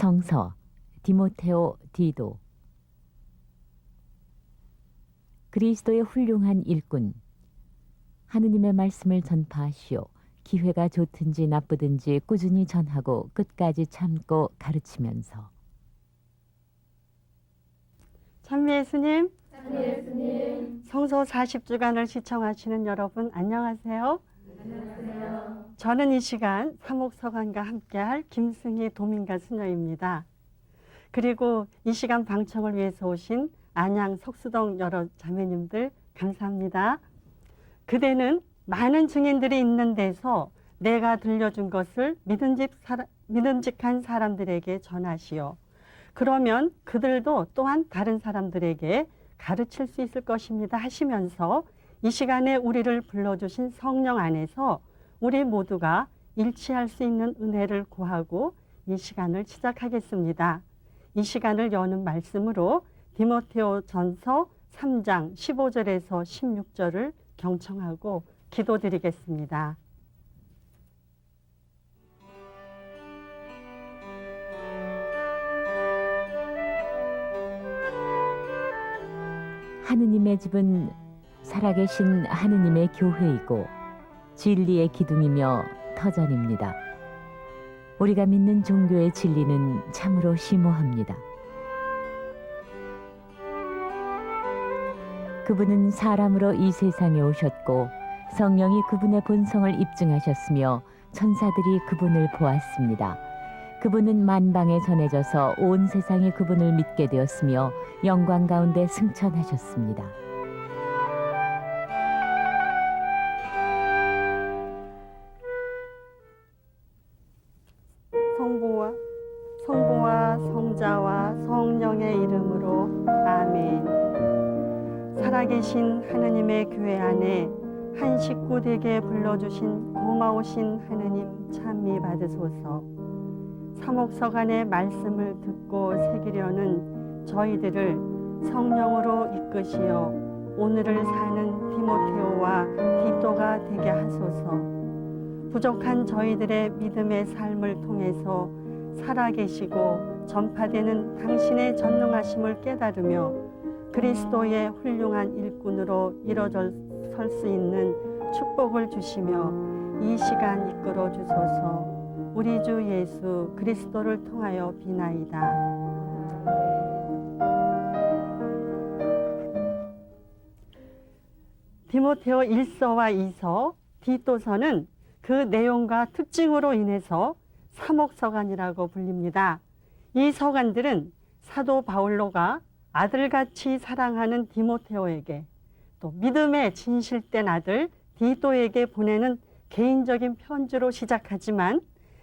성서 디모테오 디도. 그리스도의 훌륭한 일꾼. 하느님의 말씀을 전파하시오. 기회가 좋든지 나쁘든지 꾸준히 전하고 끝까지 참고 가르치면서. 찬미 예수님, 찬미 예수님, 성서 40주간을 시청하시는 여러분 안녕하세요. 안녕하세요. 저는 이 시간 사목서관과 함께할 김승희 도민가 수녀입니다. 그리고 이 시간 방청을 위해서 오신 안양 석수동 여러 자매님들 감사합니다. 그대는 많은 증인들이 있는 데서 내가 들려준 것을 믿음직한 사람들에게 전하시오. 그러면 그들도 또한 다른 사람들에게 가르칠 수 있을 것입니다 하시면서 이 시간에 우리를 불러주신 성령 안에서 우리 모두가 일치할 수 있는 은혜를 구하고 이 시간을 시작하겠습니다. 이 시간을 여는 말씀으로 디모테오 전서 3장 15절에서 16절을 경청하고 기도드리겠습니다. 하느님의 집은 살아계신 하느님의 교회이고 진리의 기둥이며 터전입니다. 우리가 믿는 종교의 진리는 참으로 심오합니다. 그분은 사람으로 이 세상에 오셨고 성령이 그분의 본성을 입증하셨으며 천사들이 그분을 보았습니다. 그분은 만방에 전해져서 온 세상이 그분을 믿게 되었으며 영광 가운데 승천하셨습니다. 성부와 성자와 성령의 이름으로 아멘. 살아계신 하느님의 교회 안에 한 식구 되게 불러주신 고마우신 하느님 찬미 받으소서. 사목서간의 말씀을 듣고 새기려는 저희들을 성령으로 이끄시어 오늘을 사는 디모테오와 디도가 되게 하소서. 부족한 저희들의 믿음의 삶을 통해서 살아계시고 전파되는 당신의 전능하심을 깨달으며 그리스도의 훌륭한 일꾼으로 일어설 수 있는 축복을 주시며 이 시간 이끌어 주소서. 우리 주 예수 그리스도를 통하여 비나이다. 디모테오 1서와 2서, 디도서는 그 내용과 특징으로 인해서 사목서간이라고 불립니다. 이 서간들은 사도 바울로가 아들같이 사랑하는 디모테오에게 또 믿음의 진실된 아들 디도에게 보내는 개인적인 편지로 시작하지만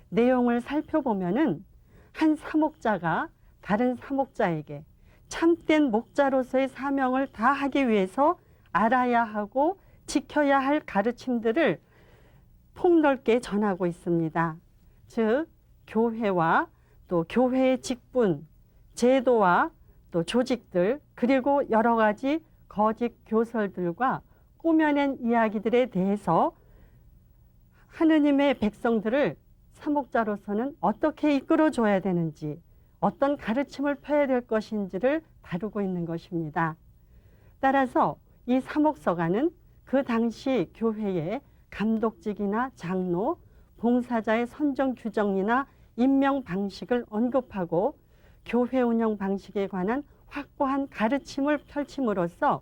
내용을 살펴보면은 한 사목자가 다른 사목자에게 참된 목자로서의 사명을 다하기 위해서 알아야 하고 지켜야 할 가르침들을 폭넓게 전하고 있습니다. 즉 교회와 또 교회의 직분, 제도와 또 조직들 그리고 여러 가지 거짓 교설들과 꾸며낸 이야기들에 대해서 하느님의 백성들을 사목자로서는 어떻게 이끌어줘야 되는지 어떤 가르침을 펴야 될 것인지를 다루고 있는 것입니다. 따라서 이 사목서가는 그 당시 교회의 감독직이나 장로, 봉사자의 선정 규정이나 임명 방식을 언급하고 교회 운영 방식에 관한 확고한 가르침을 펼침으로써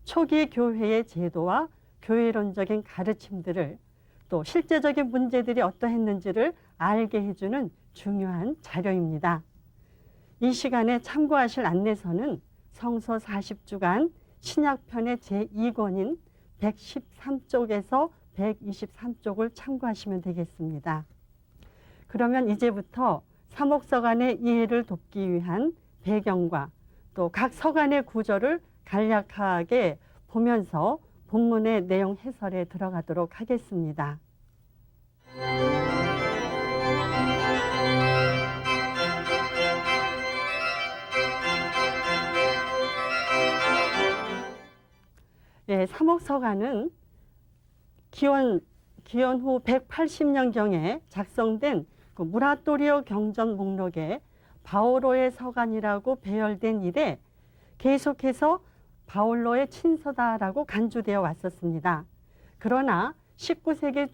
초기 교회의 제도와 교회론적인 가르침들을 또 실제적인 문제들이 어떠했는지를 알게 해주는 중요한 자료입니다. 이 시간에 참고하실 안내서는 성서 40주간 신약편의 제2권인 113쪽에서 123쪽을 참고하시면 되겠습니다. 그러면 이제부터 사목서간의 이해를 돕기 위한 배경과 또 각 서간의 구조를 간략하게 보면서 본문의 내용 해설에 들어가도록 하겠습니다. 네, 사목서간은 기원 후 180년경에 작성된 그 무라토리오 경전 목록에 바오로의 서간이라고 배열된 이래 계속해서 바올로의 친서다라고 간주되어 왔었습니다. 그러나 19세기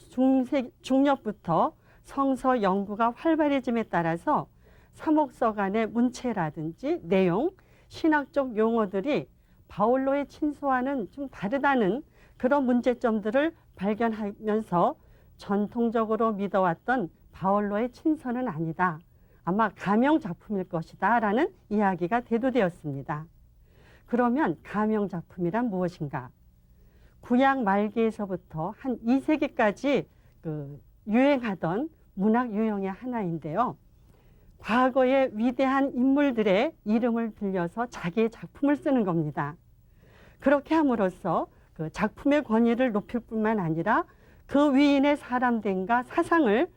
중엽부터 성서 연구가 활발해짐에 따라서 사목서간의 문체라든지 내용, 신학적 용어들이 바올로의 친서와는 좀 다르다는 그런 문제점들을 발견하면서 전통적으로 믿어왔던 바올로의 친서는 아니다. 아마 가명 작품일 것이다 라는 이야기가 대두되었습니다. 그러면 가명 작품이란 무엇인가? 구약 말기에서부터 한 2세기까지 유행하던 문학 유형의 하나인데요. 과거의 위대한 인물들의 이름을 빌려서 자기의 작품을 쓰는 겁니다. 그렇게 함으로써 그 작품의 권위를 높일 뿐만 아니라 그 위인의 사람됨과 사상을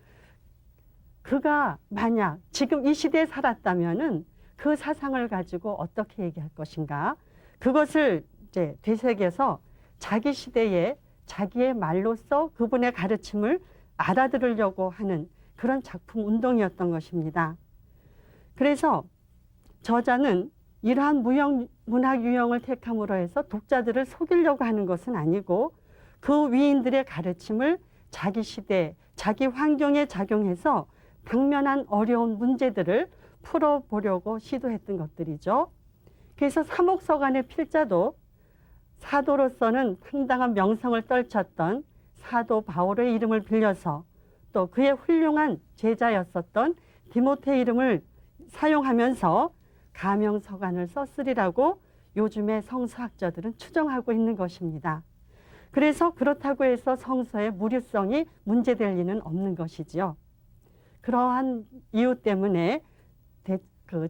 그가 만약 지금 이 시대에 살았다면은 그 사상을 가지고 어떻게 얘기할 것인가? 그것을 이제 되새겨서 자기 시대에 자기의 말로써 그분의 가르침을 알아들으려고 하는 그런 작품 운동이었던 것입니다. 그래서 저자는 이러한 문학 유형을 택함으로 해서 독자들을 속이려고 하는 것은 아니고 그 위인들의 가르침을 자기 시대, 자기 환경에 작용해서 당면한 어려운 문제들을 풀어보려고 시도했던 것들이죠. 그래서 사목서간의 필자도 사도로서는 상당한 명성을 떨쳤던 사도 바울의 이름을 빌려서 또 그의 훌륭한 제자였었던 디모데 이름을 사용하면서 가명서간을 썼으리라고 요즘의 성서학자들은 추정하고 있는 것입니다. 그래서 그렇다고 해서 성서의 무리성이 문제될 리는 없는 것이지요. 그러한 이유 때문에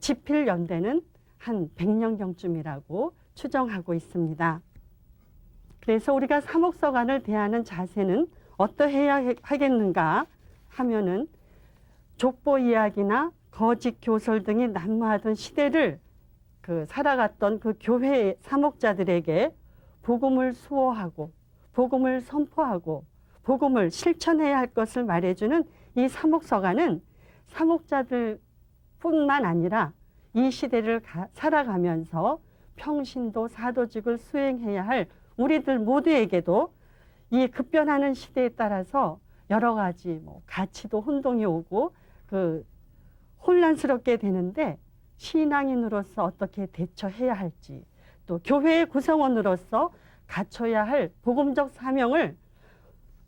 지필연대는 한 100년경쯤이라고 추정하고 있습니다. 그래서 우리가 사목서간을 대하는 자세는 어떠해야 하겠는가 하면은 족보 이야기나 거짓 교설 등이 난무하던 시대를 살아갔던 그 교회 사목자들에게 복음을 수호하고 복음을 선포하고 복음을 실천해야 할 것을 말해주는 이 사목서간은 사목자들 뿐만 아니라 이 시대를 살아가면서 평신도 사도직을 수행해야 할 우리들 모두에게도 이 급변하는 시대에 따라서 여러 가지 가치도 혼동이 오고 혼란스럽게 되는데 신앙인으로서 어떻게 대처해야 할지 또 교회의 구성원으로서 갖춰야 할 복음적 사명을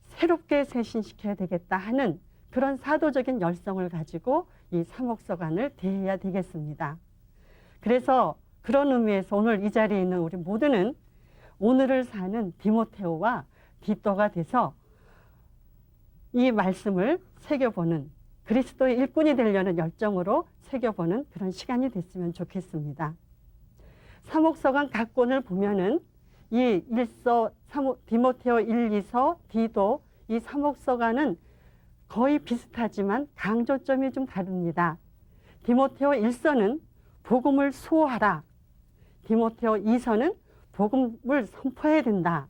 새롭게 쇄신시켜야 되겠다 하는 그런 사도적인 열성을 가지고 이 사목서간을 대해야 되겠습니다. 그래서 그런 의미에서 오늘 이 자리에 있는 우리 모두는 오늘을 사는 디모데오와 디또가 돼서 이 말씀을 새겨보는 그리스도의 일꾼이 되려는 열정으로 새겨보는 그런 시간이 됐으면 좋겠습니다. 사목서간 각 권을 보면은 이 디모데오 1, 2서, 디도 이 사목서간은 거의 비슷하지만 강조점이 좀 다릅니다. 디모데오 1서는 복음을 수호하라. 디모데오 2서는 복음을 선포해야 된다.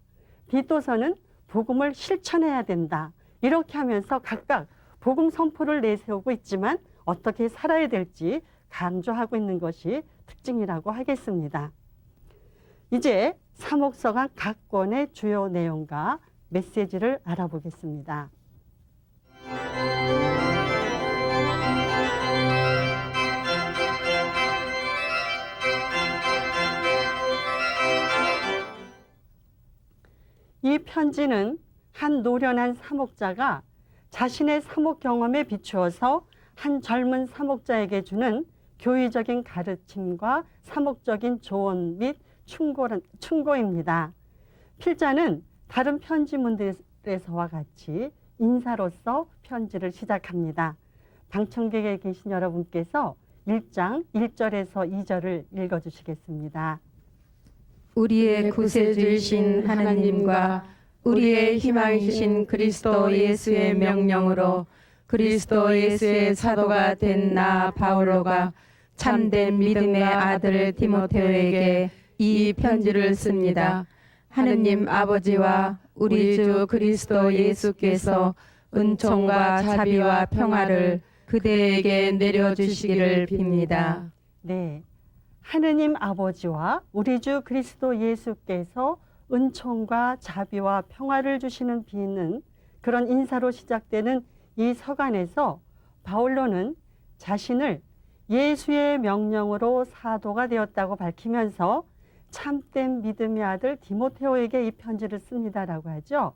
디도서는 복음을 실천해야 된다. 이렇게 하면서 각각 복음 선포를 내세우고 있지만 어떻게 살아야 될지 강조하고 있는 것이 특징이라고 하겠습니다. 이제 사목서간 각 권의 주요 내용과 메시지를 알아보겠습니다. 이 편지는 한 노련한 사목자가 자신의 사목 경험에 비추어서 한 젊은 사목자에게 주는 교의적인 가르침과 사목적인 조언 및 충고입니다. 필자는 다른 편지문들에서와 같이 인사로서 편지를 시작합니다. 방청객에 계신 여러분께서 1장 1절에서 2절을 읽어주시겠습니다. 우리의 구세주이신 하나님과 우리의 희망이신 그리스도 예수의 명령으로 그리스도 예수의 사도가 된 나 바울로가 참된 믿음의 아들 디모데오에게 이 편지를 씁니다. 하느님 아버지와 우리 주 그리스도 예수께서 은총과 자비와 평화를 그대에게 내려주시기를 빕니다. 네. 하느님 아버지와 우리 주 그리스도 예수께서 은총과 자비와 평화를 주시는 비는 그런 인사로 시작되는 이 서간에서 바울로는 자신을 예수의 명령으로 사도가 되었다고 밝히면서 참된 믿음의 아들 디모테오에게 이 편지를 씁니다라고 하죠.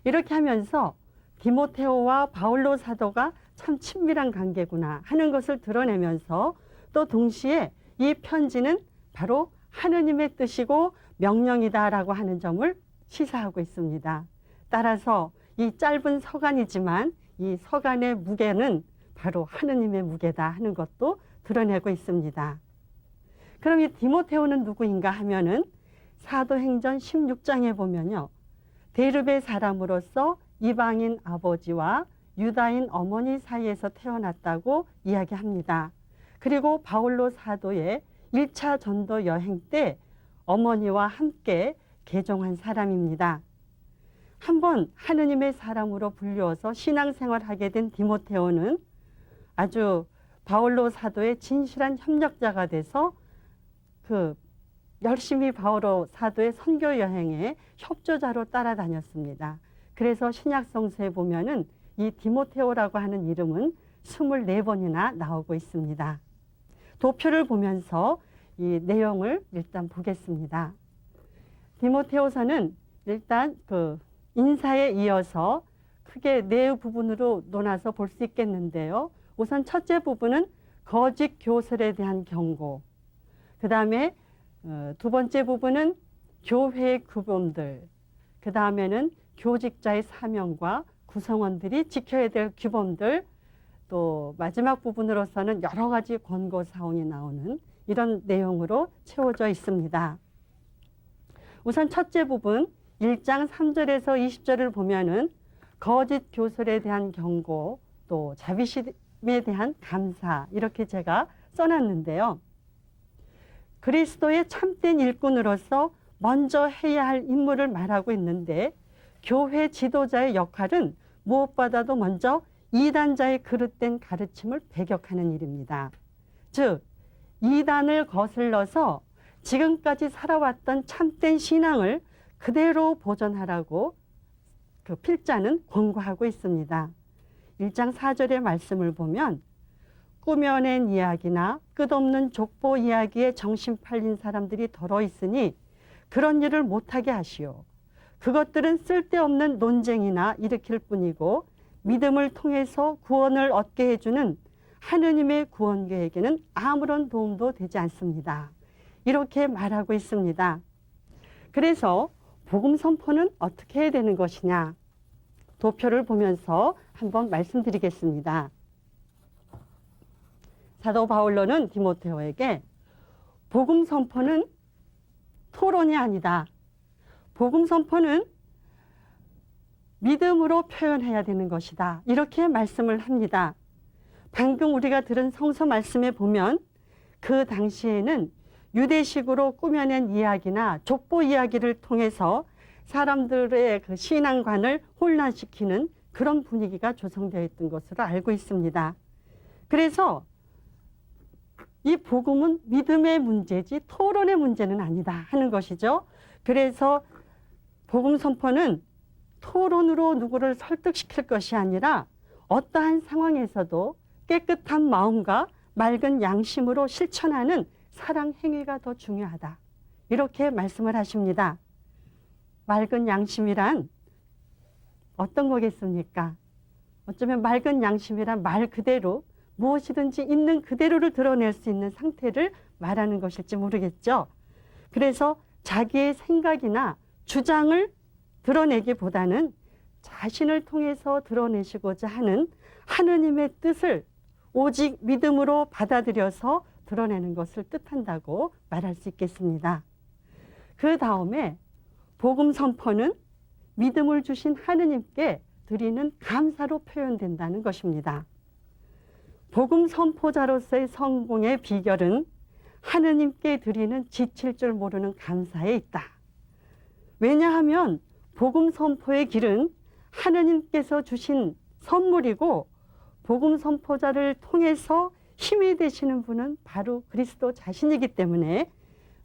이렇게 하면서 디모테오와 바울로 사도가 참 친밀한 관계구나 하는 것을 드러내면서 또 동시에 이 편지는 바로 하느님의 뜻이고 명령이다라고 하는 점을 시사하고 있습니다. 따라서 이 짧은 서간이지만 이 서간의 무게는 바로 하느님의 무게다 하는 것도 드러내고 있습니다. 그럼 이 디모테오는 누구인가 하면은 사도행전 16장에 보면요. 데르베 사람으로서 이방인 아버지와 유다인 어머니 사이에서 태어났다고 이야기합니다. 그리고 바울로 사도의 1차 전도 여행 때 어머니와 함께 개종한 사람입니다. 한번 하느님의 사람으로 불리워서 신앙생활하게 된 디모테오는 아주 바울로 사도의 진실한 협력자가 돼서 열심히 바울로 사도의 선교 여행에 협조자로 따라다녔습니다. 그래서 신약 성서에 보면은 이 디모테오라고 하는 이름은 24번이나 나오고 있습니다. 도표를 보면서 이 내용을 일단 보겠습니다. 디모테오서는 일단 인사에 이어서 크게 네 부분으로 나눠서 볼 수 있겠는데요. 우선 첫째 부분은 거짓 교설에 대한 경고. 그 다음에 두 번째 부분은 교회의 규범들. 그 다음에는 교직자의 사명과 구성원들이 지켜야 될 규범들. 또 마지막 부분으로서는 여러 가지 권고 사항이 나오는 이런 내용으로 채워져 있습니다. 우선 첫째 부분 1장 3절에서 20절을 보면은 거짓 교설에 대한 경고, 또 자비심에 대한 감사 이렇게 제가 써놨는데요. 그리스도의 참된 일꾼으로서 먼저 해야 할 임무를 말하고 있는데 교회 지도자의 역할은 무엇보다도 먼저 이단자의 그릇된 가르침을 배격하는 일입니다. 즉 이단을 거슬러서 지금까지 살아왔던 참된 신앙을 그대로 보존하라고 필자는 권고하고 있습니다. 1장 4절의 말씀을 보면 꾸며낸 이야기나 끝없는 족보 이야기에 정신 팔린 사람들이 더러 있으니 그런 일을 못하게 하시오. 그것들은 쓸데없는 논쟁이나 일으킬 뿐이고 믿음을 통해서 구원을 얻게 해주는 하느님의 구원 계획에는 아무런 도움도 되지 않습니다. 이렇게 말하고 있습니다. 그래서 복음 선포는 어떻게 해야 되는 것이냐? 도표를 보면서 한번 말씀드리겠습니다. 사도 바울로는 디모테오에게 복음 선포는 토론이 아니다. 복음 선포는 믿음으로 표현해야 되는 것이다. 이렇게 말씀을 합니다. 방금 우리가 들은 성서 말씀에 보면 그 당시에는 유대식으로 꾸며낸 이야기나 족보 이야기를 통해서 사람들의 그 신앙관을 혼란시키는 그런 분위기가 조성되어 있던 것으로 알고 있습니다. 그래서 이 복음은 믿음의 문제지 토론의 문제는 아니다 하는 것이죠. 그래서 복음 선포는 토론으로 누구를 설득시킬 것이 아니라 어떠한 상황에서도 깨끗한 마음과 맑은 양심으로 실천하는 사랑 행위가 더 중요하다. 이렇게 말씀을 하십니다. 맑은 양심이란 어떤 거겠습니까? 어쩌면 맑은 양심이란 말 그대로 무엇이든지 있는 그대로를 드러낼 수 있는 상태를 말하는 것일지 모르겠죠. 그래서 자기의 생각이나 주장을 드러내기보다는 자신을 통해서 드러내시고자 하는 하느님의 뜻을 오직 믿음으로 받아들여서 드러내는 것을 뜻한다고 말할 수 있겠습니다. 그 다음에 복음 선포는 믿음을 주신 하느님께 드리는 감사로 표현된다는 것입니다. 복음 선포자로서의 성공의 비결은 하느님께 드리는 지칠 줄 모르는 감사에 있다. 왜냐하면 복음 선포의 길은 하느님께서 주신 선물이고 복음 선포자를 통해서 힘이 되시는 분은 바로 그리스도 자신이기 때문에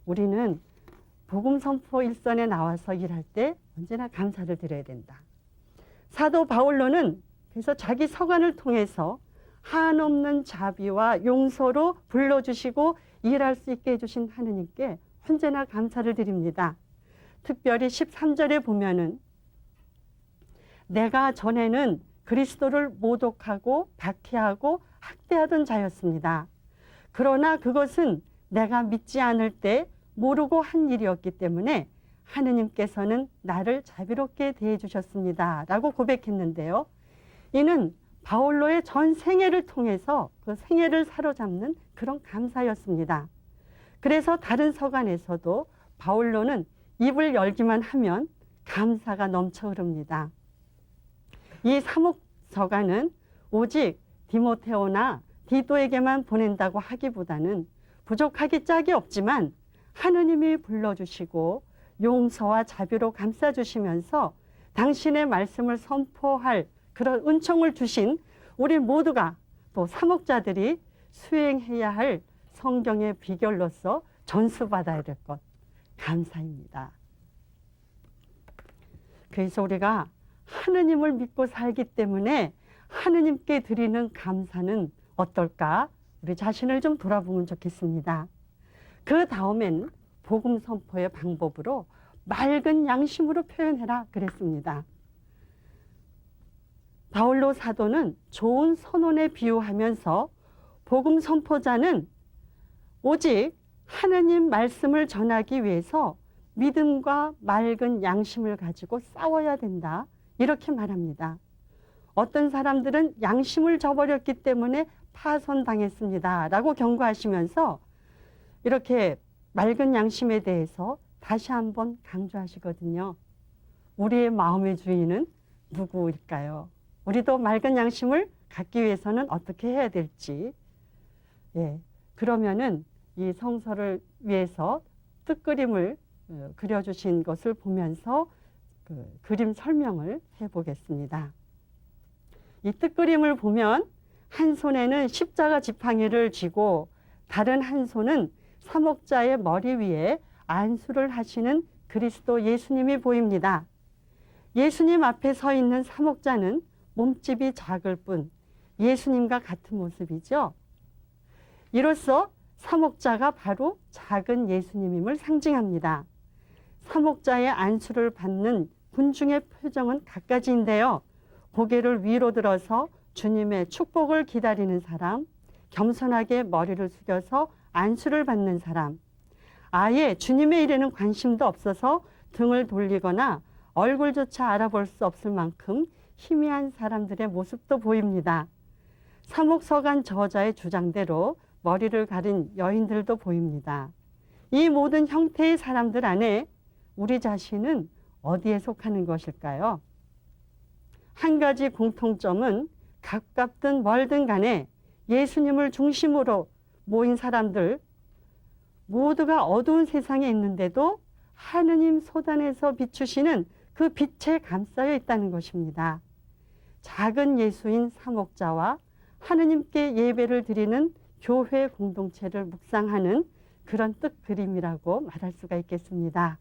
우리는 복음 선포 일선에 나와서 일할 때 언제나 감사를 드려야 된다. 사도 바울로는 그래서 자기 서간을 통해서 한없는 자비와 용서로 불러주시고 일할 수 있게 해주신 하느님께 언제나 감사를 드립니다. 특별히 13절에 보면은 내가 전에는 그리스도를 모독하고 박해하고 학대하던 자였습니다. 그러나 그것은 내가 믿지 않을 때 모르고 한 일이었기 때문에 하느님께서는 나를 자비롭게 대해 주셨습니다. 라고 고백했는데요. 이는 바울로의 전 생애를 통해서 그 생애를 사로잡는 그런 감사였습니다. 그래서 다른 서간에서도 바울로는 입을 열기만 하면 감사가 넘쳐 흐릅니다. 이 사목서간은 오직 디모테오나 디도에게만 보낸다고 하기보다는 부족하기 짝이 없지만 하느님이 불러주시고 용서와 자비로 감싸주시면서 당신의 말씀을 선포할 그런 은총을 주신 우리 모두가 또 사목자들이 수행해야 할 성경의 비결로서 전수받아야 될 것, 감사입니다. 그래서 우리가 하느님을 믿고 살기 때문에 하느님께 드리는 감사는 어떨까? 우리 자신을 좀 돌아보면 좋겠습니다. 그 다음엔 복음 선포의 방법으로 맑은 양심으로 표현해라 그랬습니다. 바울로 사도는 좋은 선원에 비유하면서 복음 선포자는 오직 하느님 말씀을 전하기 위해서 믿음과 맑은 양심을 가지고 싸워야 된다. 이렇게 말합니다. 어떤 사람들은 양심을 저버렸기 때문에 파손당했습니다. 라고 경고하시면서 이렇게 맑은 양심에 대해서 다시 한번 강조하시거든요. 우리의 마음의 주인은 누구일까요? 우리도 맑은 양심을 갖기 위해서는 어떻게 해야 될지. 그러면은 이 성서를 위해서 뜻그림을 그려주신 것을 보면서 그 그림 설명을 해보겠습니다. 이 뜻그림을 보면 한 손에는 십자가 지팡이를 쥐고 다른 한 손은 사목자의 머리 위에 안수를 하시는 그리스도 예수님이 보입니다. 예수님 앞에 서 있는 사목자는 몸집이 작을 뿐 예수님과 같은 모습이죠. 이로써 사목자가 바로 작은 예수님임을 상징합니다. 사목자의 안수를 받는 군중의 표정은 갖가지인데요. 고개를 위로 들어서 주님의 축복을 기다리는 사람, 겸손하게 머리를 숙여서 안수를 받는 사람, 아예 주님의 일에는 관심도 없어서 등을 돌리거나 얼굴조차 알아볼 수 없을 만큼 희미한 사람들의 모습도 보입니다. 사목서간 저자의 주장대로 머리를 가린 여인들도 보입니다. 이 모든 형태의 사람들 안에 우리 자신은 어디에 속하는 것일까요? 한 가지 공통점은 가깝든 멀든 간에 예수님을 중심으로 모인 사람들 모두가 어두운 세상에 있는데도 하느님 소단에서 비추시는 그 빛에 감싸여 있다는 것입니다. 작은 예수인 사목자와 하느님께 예배를 드리는 교회 공동체를 묵상하는 그런 뜻그림이라고 말할 수가 있겠습니다.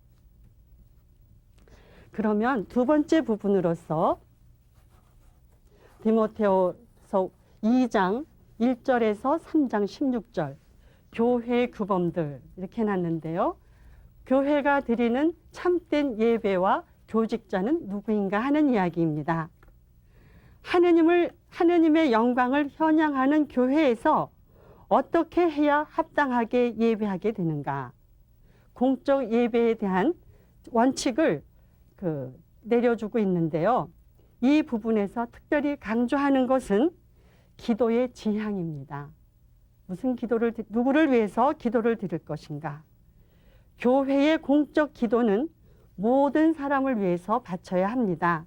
그러면 두 번째 부분으로서 디모테후서 2장 1절에서 3장 16절 교회의 규범들 이렇게 해놨는데요. 교회가 드리는 참된 예배와 교직자는 누구인가 하는 이야기입니다. 하느님의 영광을 현양하는 교회에서 어떻게 해야 합당하게 예배하게 되는가? 공적 예배에 대한 원칙을 내려주고 있는데요. 이 부분에서 특별히 강조하는 것은 기도의 지향입니다. 누구를 위해서 기도를 드릴 것인가? 교회의 공적 기도는 모든 사람을 위해서 바쳐야 합니다.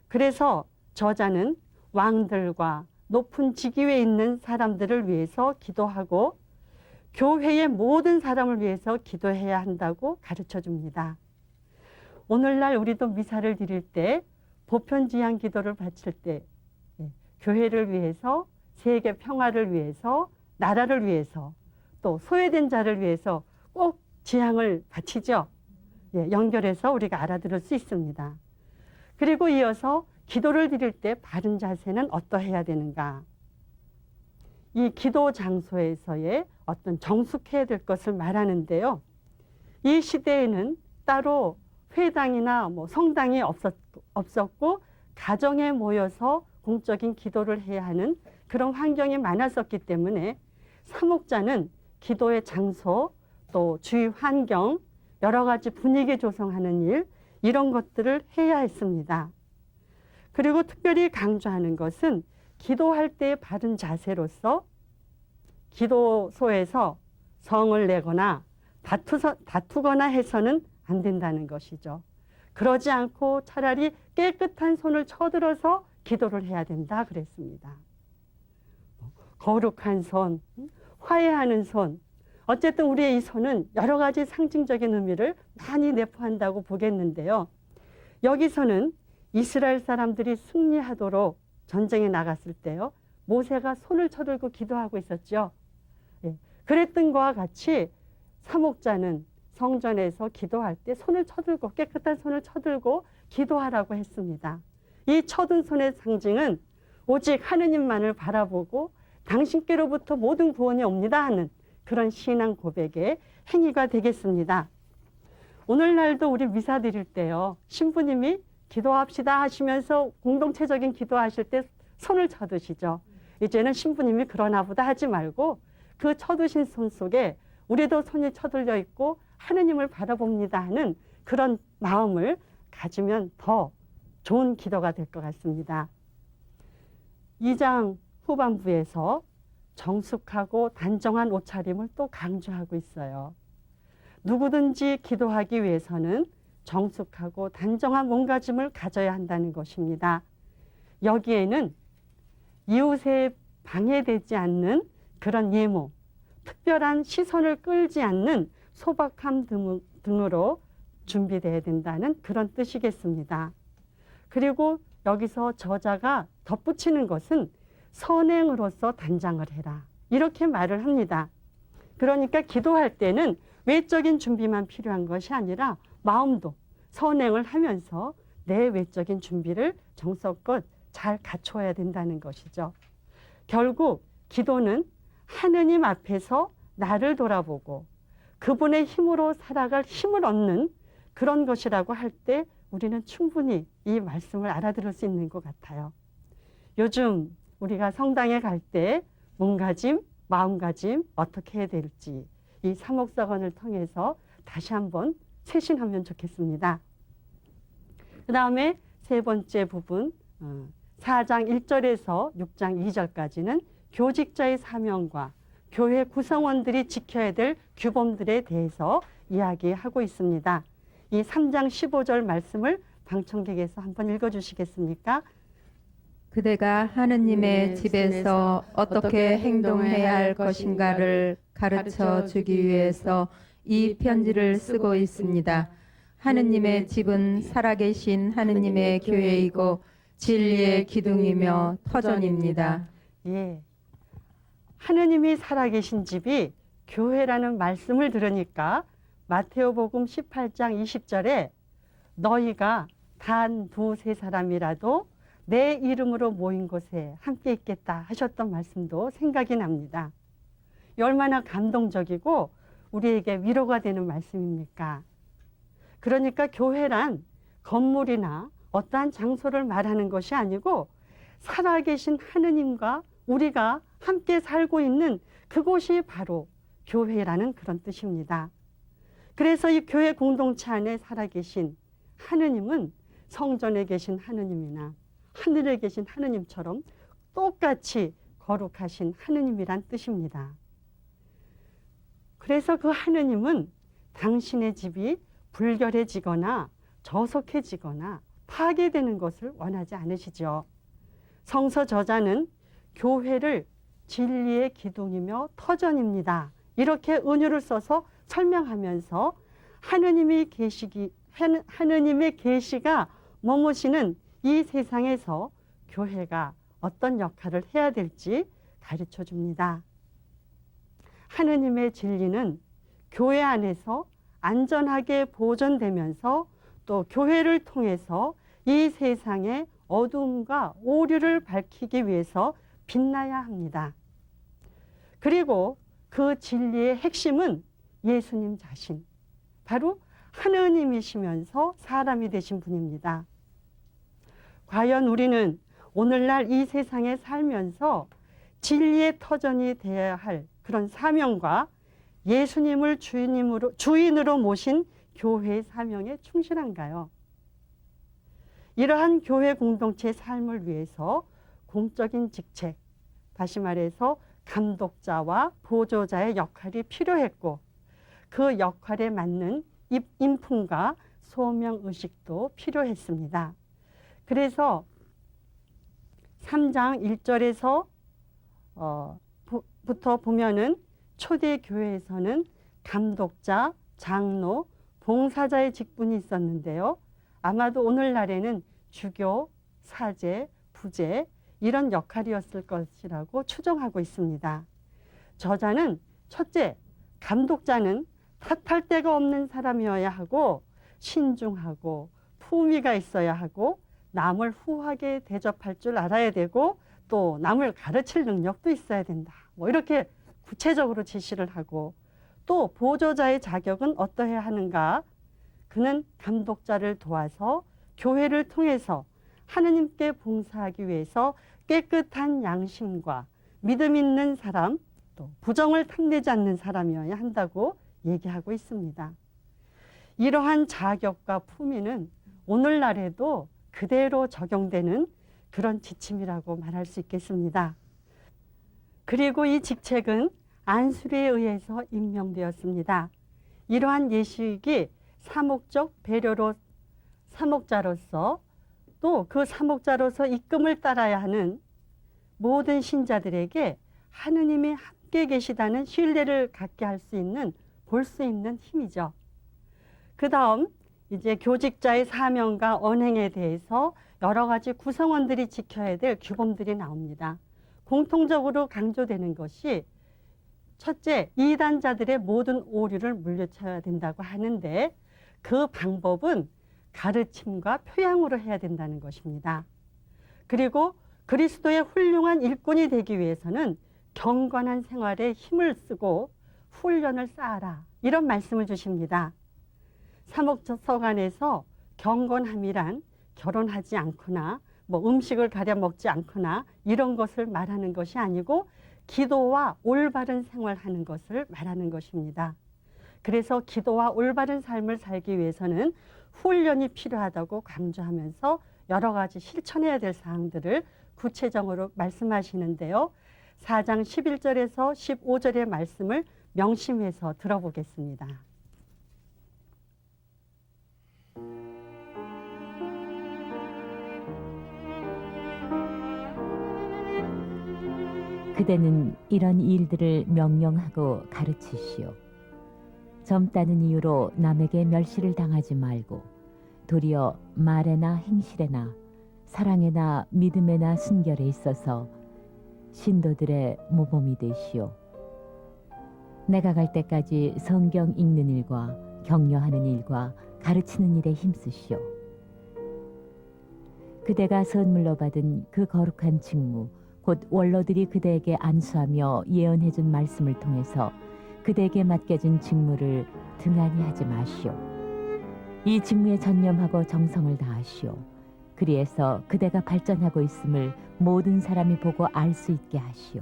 그래서 저자는 왕들과 높은 직위에 있는 사람들을 위해서 기도하고 교회의 모든 사람을 위해서 기도해야 한다고 가르쳐 줍니다. 오늘날 우리도 미사를 드릴 때 보편지향 기도를 바칠 때 교회를 위해서, 세계 평화를 위해서, 나라를 위해서, 또 소외된 자를 위해서 꼭 지향을 바치죠. 예, 연결해서 우리가 알아들을 수 있습니다. 그리고 이어서 기도를 드릴 때 바른 자세는 어떠해야 되는가? 이 기도 장소에서의 어떤 정숙해야 될 것을 말하는데요. 이 시대에는 따로 회당이나 성당이 없었고 가정에 모여서 공적인 기도를 해야 하는 그런 환경이 많았었기 때문에 사목자는 기도의 장소, 또 주위 환경, 여러 가지 분위기 조성하는 일, 이런 것들을 해야 했습니다. 그리고 특별히 강조하는 것은 기도할 때의 바른 자세로서 기도소에서 성을 내거나 다투거나 해서는 안 된다는 것이죠. 그러지 않고 차라리 깨끗한 손을 쳐들어서 기도를 해야 된다 그랬습니다. 거룩한 손, 화해하는 손, 어쨌든 우리의 이 손은 여러 가지 상징적인 의미를 많이 내포한다고 보겠는데요. 여기서는 이스라엘 사람들이 승리하도록 전쟁에 나갔을 때요, 모세가 손을 쳐들고 기도하고 있었죠. 예, 그랬던 것과 같이 사목자는 성전에서 기도할 때 손을 쳐들고, 깨끗한 손을 쳐들고 기도하라고 했습니다. 이 쳐든 손의 상징은 오직 하느님만을 바라보고 당신께로부터 모든 구원이 옵니다 하는 그런 신앙 고백의 행위가 되겠습니다. 오늘날도 우리 미사 드릴 때요, 신부님이 기도합시다 하시면서 공동체적인 기도하실 때 손을 쳐드시죠. 이제는 신부님이 그러나 보다 하지 말고 그 쳐드신 손 속에 우리도 손이 쳐들려 있고 하느님을 바라봅니다 하는 그런 마음을 가지면 더 좋은 기도가 될 것 같습니다. 2장 후반부에서 정숙하고 단정한 옷차림을 또 강조하고 있어요. 누구든지 기도하기 위해서는 정숙하고 단정한 몸가짐을 가져야 한다는 것입니다. 여기에는 이웃에 방해되지 않는 그런 예모, 특별한 시선을 끌지 않는 소박함 등으로 준비되어야 된다는 그런 뜻이겠습니다. 그리고 여기서 저자가 덧붙이는 것은 선행으로서 단장을 해라, 이렇게 말을 합니다. 그러니까 기도할 때는 외적인 준비만 필요한 것이 아니라 마음도 선행을 하면서 내 외적인 준비를 정성껏 잘 갖춰야 된다는 것이죠. 결국 기도는 하느님 앞에서 나를 돌아보고 그분의 힘으로 살아갈 힘을 얻는 그런 것이라고 할 때 우리는 충분히 이 말씀을 알아들을 수 있는 것 같아요. 요즘 우리가 성당에 갈 때 몸가짐, 마음가짐 어떻게 해야 될지 이 사목서건을 통해서 다시 한번 쇄신하면 좋겠습니다. 그 다음에 세 번째 부분 4장 1절에서 6장 2절까지는 교직자의 사명과 교회 구성원들이 지켜야 될 규범들에 대해서 이야기하고 있습니다. 이 3장 15절 말씀을 방청객에서 한번 읽어주시겠습니까? 그대가 하느님의 집에서 어떻게 행동해야 할 것인가를 가르쳐 주기 위해서 이 편지를 쓰고 있습니다. 하느님의 집은 살아계신 하느님의 교회이고 진리의 기둥이며 터전입니다. 예, 하느님이 살아계신 집이 교회라는 말씀을 들으니까 마테오복음 18장 20절에 너희가 단 두세 사람이라도 내 이름으로 모인 곳에 함께 있겠다 하셨던 말씀도 생각이 납니다. 얼마나 감동적이고 우리에게 위로가 되는 말씀입니까? 그러니까 교회란 건물이나 어떠한 장소를 말하는 것이 아니고 살아계신 하느님과 우리가 함께 살고 있는 그곳이 바로 교회라는 그런 뜻입니다. 그래서 이 교회 공동체 안에 살아계신 하느님은 성전에 계신 하느님이나 하늘에 계신 하느님처럼 똑같이 거룩하신 하느님이란 뜻입니다. 그래서 그 하느님은 당신의 집이 불결해지거나 저속해지거나 파괴되는 것을 원하지 않으시죠. 성서 저자는 교회를 진리의 기둥이며 터전입니다, 이렇게 은유를 써서 설명하면서 하느님의 계시가 머무시는 이 세상에서 교회가 어떤 역할을 해야 될지 가르쳐 줍니다. 하느님의 진리는 교회 안에서 안전하게 보존되면서 또 교회를 통해서 이 세상의 어둠과 오류를 밝히기 위해서 빛나야 합니다. 그리고 그 진리의 핵심은 예수님 자신, 바로 하느님이시면서 사람이 되신 분입니다. 과연 우리는 오늘날 이 세상에 살면서 진리의 터전이 되어야 할 그런 사명과 예수님을 주인으로 모신 교회의 사명에 충실한가요? 이러한 교회 공동체의 삶을 위해서 공적인 직책, 다시 말해서 감독자와 보조자의 역할이 필요했고, 그 역할에 맞는 인품과 소명의식도 필요했습니다. 그래서 3장 1절에서 부터 보면은 초대교회에서는 감독자, 장로, 봉사자의 직분이 있었는데요. 아마도 오늘날에는 주교, 사제, 부제 이런 역할이었을 것이라고 추정하고 있습니다. 저자는 첫째, 감독자는 탓할 데가 없는 사람이어야 하고 신중하고 품위가 있어야 하고 남을 후하게 대접할 줄 알아야 되고 또 남을 가르칠 능력도 있어야 된다. 뭐 이렇게 구체적으로 지시를 하고, 또 보조자의 자격은 어떠해야 하는가? 그는 감독자를 도와서 교회를 통해서 하느님께 봉사하기 위해서 깨끗한 양심과 믿음 있는 사람, 또 부정을 탐내지 않는 사람이어야 한다고 얘기하고 있습니다. 이러한 자격과 품위는 오늘날에도 그대로 적용되는 그런 지침이라고 말할 수 있겠습니다. 그리고 이 직책은 안수리에 의해서 임명되었습니다. 이러한 예식이 사목적 배려로 사목자로서 또 그 사목자로서 이끔을 따라야 하는 모든 신자들에게 하느님이 함께 계시다는 신뢰를 갖게 할 수 있는, 볼 수 있는 힘이죠. 그 다음 이제 교직자의 사명과 언행에 대해서 여러 가지 구성원들이 지켜야 될 규범들이 나옵니다. 공통적으로 강조되는 것이 첫째, 이단자들의 모든 오류를 물리쳐야 된다고 하는데, 그 방법은 가르침과 표양으로 해야 된다는 것입니다. 그리고 그리스도의 훌륭한 일꾼이 되기 위해서는 경건한 생활에 힘을 쓰고 훈련을 쌓아라, 이런 말씀을 주십니다. 사목서관에서 경건함이란 결혼하지 않거나 뭐 음식을 가려 먹지 않거나 이런 것을 말하는 것이 아니고 기도와 올바른 생활하는 것을 말하는 것입니다. 그래서 기도와 올바른 삶을 살기 위해서는 훈련이 필요하다고 강조하면서 여러 가지 실천해야 될 사항들을 구체적으로 말씀하시는데요. 4장 11절에서 15절의 말씀을 명심해서 들어보겠습니다. 그대는 이런 일들을 명령하고 가르치시오. 젊다는 이유로 남에게 멸시를 당하지 말고 도리어 말에나 행실에나 사랑에나 믿음에나 순결에 있어서 신도들의 모범이 되시오. 내가 갈 때까지 성경 읽는 일과 격려하는 일과 가르치는 일에 힘쓰시오. 그대가 선물로 받은 그 거룩한 직무, 곧 원로들이 그대에게 안수하며 예언해준 말씀을 통해서 그대에게 맡겨진 직무를 등한히 하지 마시오. 이 직무에 전념하고 정성을 다하시오. 그리해서 그대가 발전하고 있음을 모든 사람이 보고 알 수 있게 하시오.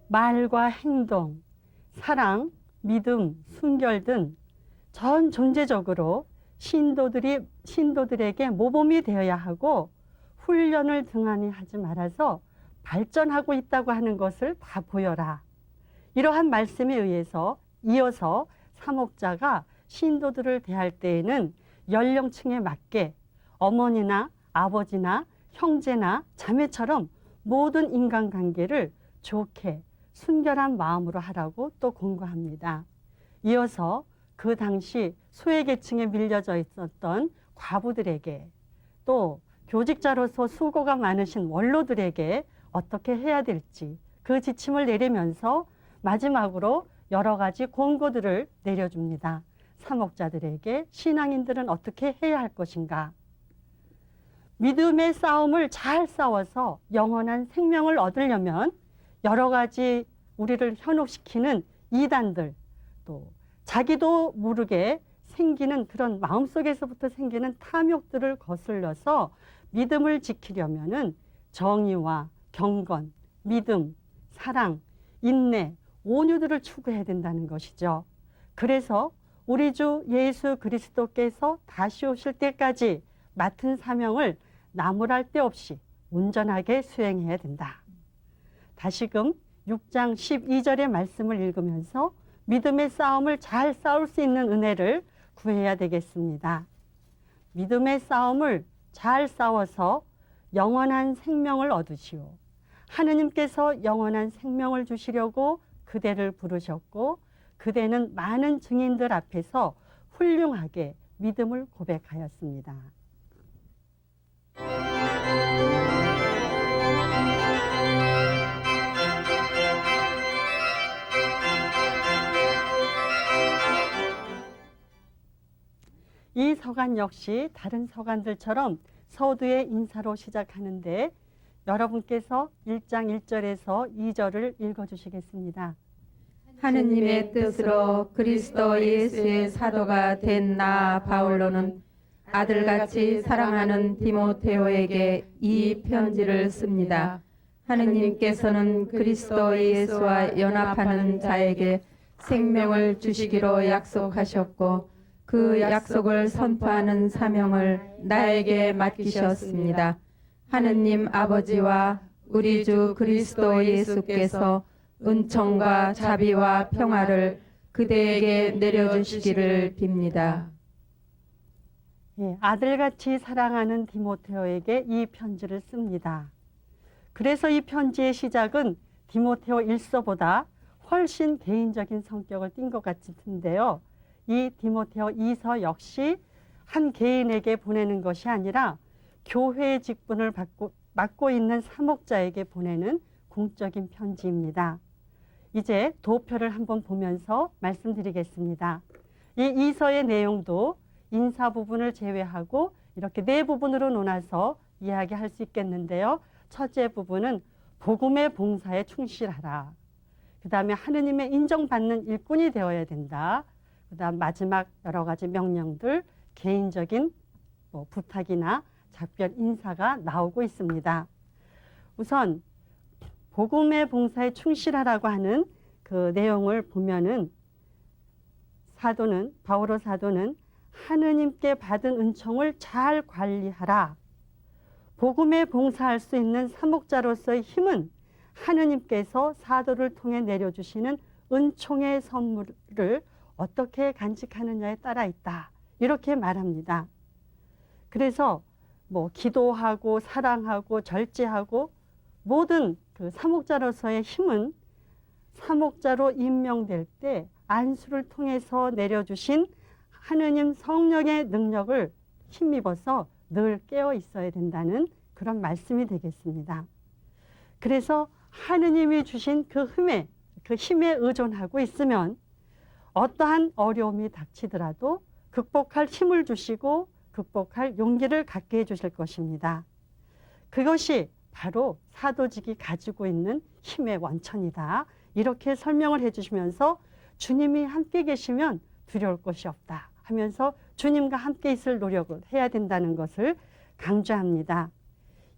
말과 행동, 사랑, 믿음, 순결 등 전 존재적으로 신도들에게 모범이 되어야 하고 훈련을 등한히 하지 말아서 발전하고 있다고 하는 것을 다 보여라. 이러한 말씀에 의해서 이어서 사목자가 신도들을 대할 때에는 연령층에 맞게 어머니나 아버지나 형제나 자매처럼 모든 인간관계를 좋게 순결한 마음으로 하라고 또 권고합니다. 이어서 그 당시 소외계층에 밀려져 있었던 과부들에게 또 교직자로서 수고가 많으신 원로들에게 어떻게 해야 될지 그 지침을 내리면서 마지막으로 여러 가지 권고들을 내려줍니다. 사목자들에게 신앙인들은 어떻게 해야 할 것인가? 믿음의 싸움을 잘 싸워서 영원한 생명을 얻으려면 여러 가지 우리를 현혹시키는 이단들, 또 자기도 모르게 생기는 그런 마음속에서부터 생기는 탐욕들을 거슬려서 믿음을 지키려면은 정의와 경건, 믿음, 사랑, 인내, 온유들을 추구해야 된다는 것이죠. 그래서 우리 주 예수 그리스도께서 다시 오실 때까지 맡은 사명을 나무랄 데 없이 온전하게 수행해야 된다. 다시금 6장 12절의 말씀을 읽으면서 믿음의 싸움을 잘 싸울 수 있는 은혜를 구해야 되겠습니다. 믿음의 싸움을 잘 싸워서 영원한 생명을 얻으시오. 하느님께서 영원한 생명을 주시려고 그대를 부르셨고 그대는 많은 증인들 앞에서 훌륭하게 믿음을 고백하였습니다. 이 서간 역시 다른 서간들처럼 서두의 인사로 시작하는데 여러분께서 1장 1절에서 2절을 읽어주시겠습니다. 하느님의 뜻으로 그리스도 예수의 사도가 된 나 바울로는 아들같이 사랑하는 디모데오에게 이 편지를 씁니다. 하느님께서는 그리스도 예수와 연합하는 자에게 생명을 주시기로 약속하셨고 그 약속을 선포하는 사명을 나에게 맡기셨습니다. 하느님 아버지와 우리 주 그리스도 예수께서 은총과 자비와 평화를 그대에게 내려주시기를 빕니다. 예, 아들같이 사랑하는 디모데오에게 이 편지를 씁니다. 그래서 이 편지의 시작은 디모데오 1서보다 훨씬 개인적인 성격을 띈 것 같은데요. 이 디모데오 2서 역시 한 개인에게 보내는 것이 아니라 교회의 직분을 맡고 있는 사목자에게 보내는 공적인 편지입니다. 이제 도표를 한번 보면서 말씀드리겠습니다. 이 이서의 내용도 인사 부분을 제외하고 이렇게 네 부분으로 나눠서 이야기할 수 있겠는데요. 첫째 부분은 복음의 봉사에 충실하라. 그 다음에 하느님의 인정받는 일꾼이 되어야 된다. 그 다음 마지막 여러 가지 명령들, 개인적인 부탁이나 작별 인사가 나오고 있습니다. 우선 복음의 봉사에 충실하라고 하는 그 내용을 보면은 바오로 사도는 하느님께 받은 은총을 잘 관리하라. 복음에 봉사할 수 있는 사목자로서의 힘은 하느님께서 사도를 통해 내려주시는 은총의 선물을 어떻게 간직하느냐에 따라 있다. 이렇게 말합니다. 그래서 기도하고 사랑하고 절제하고 모든 그 사목자로서의 힘은 사목자로 임명될 때 안수를 통해서 내려주신 하느님 성령의 능력을 힘입어서 늘 깨어 있어야 된다는 그런 말씀이 되겠습니다. 그래서 하느님이 주신 그 힘에 의존하고 있으면 어떠한 어려움이 닥치더라도 극복할 힘을 주시고 극복할 용기를 갖게 해주실 것입니다. 그것이 바로 사도직이 가지고 있는 힘의 원천이다. 이렇게 설명을 해주시면서 주님이 함께 계시면 두려울 것이 없다 하면서 주님과 함께 있을 노력을 해야 된다는 것을 강조합니다.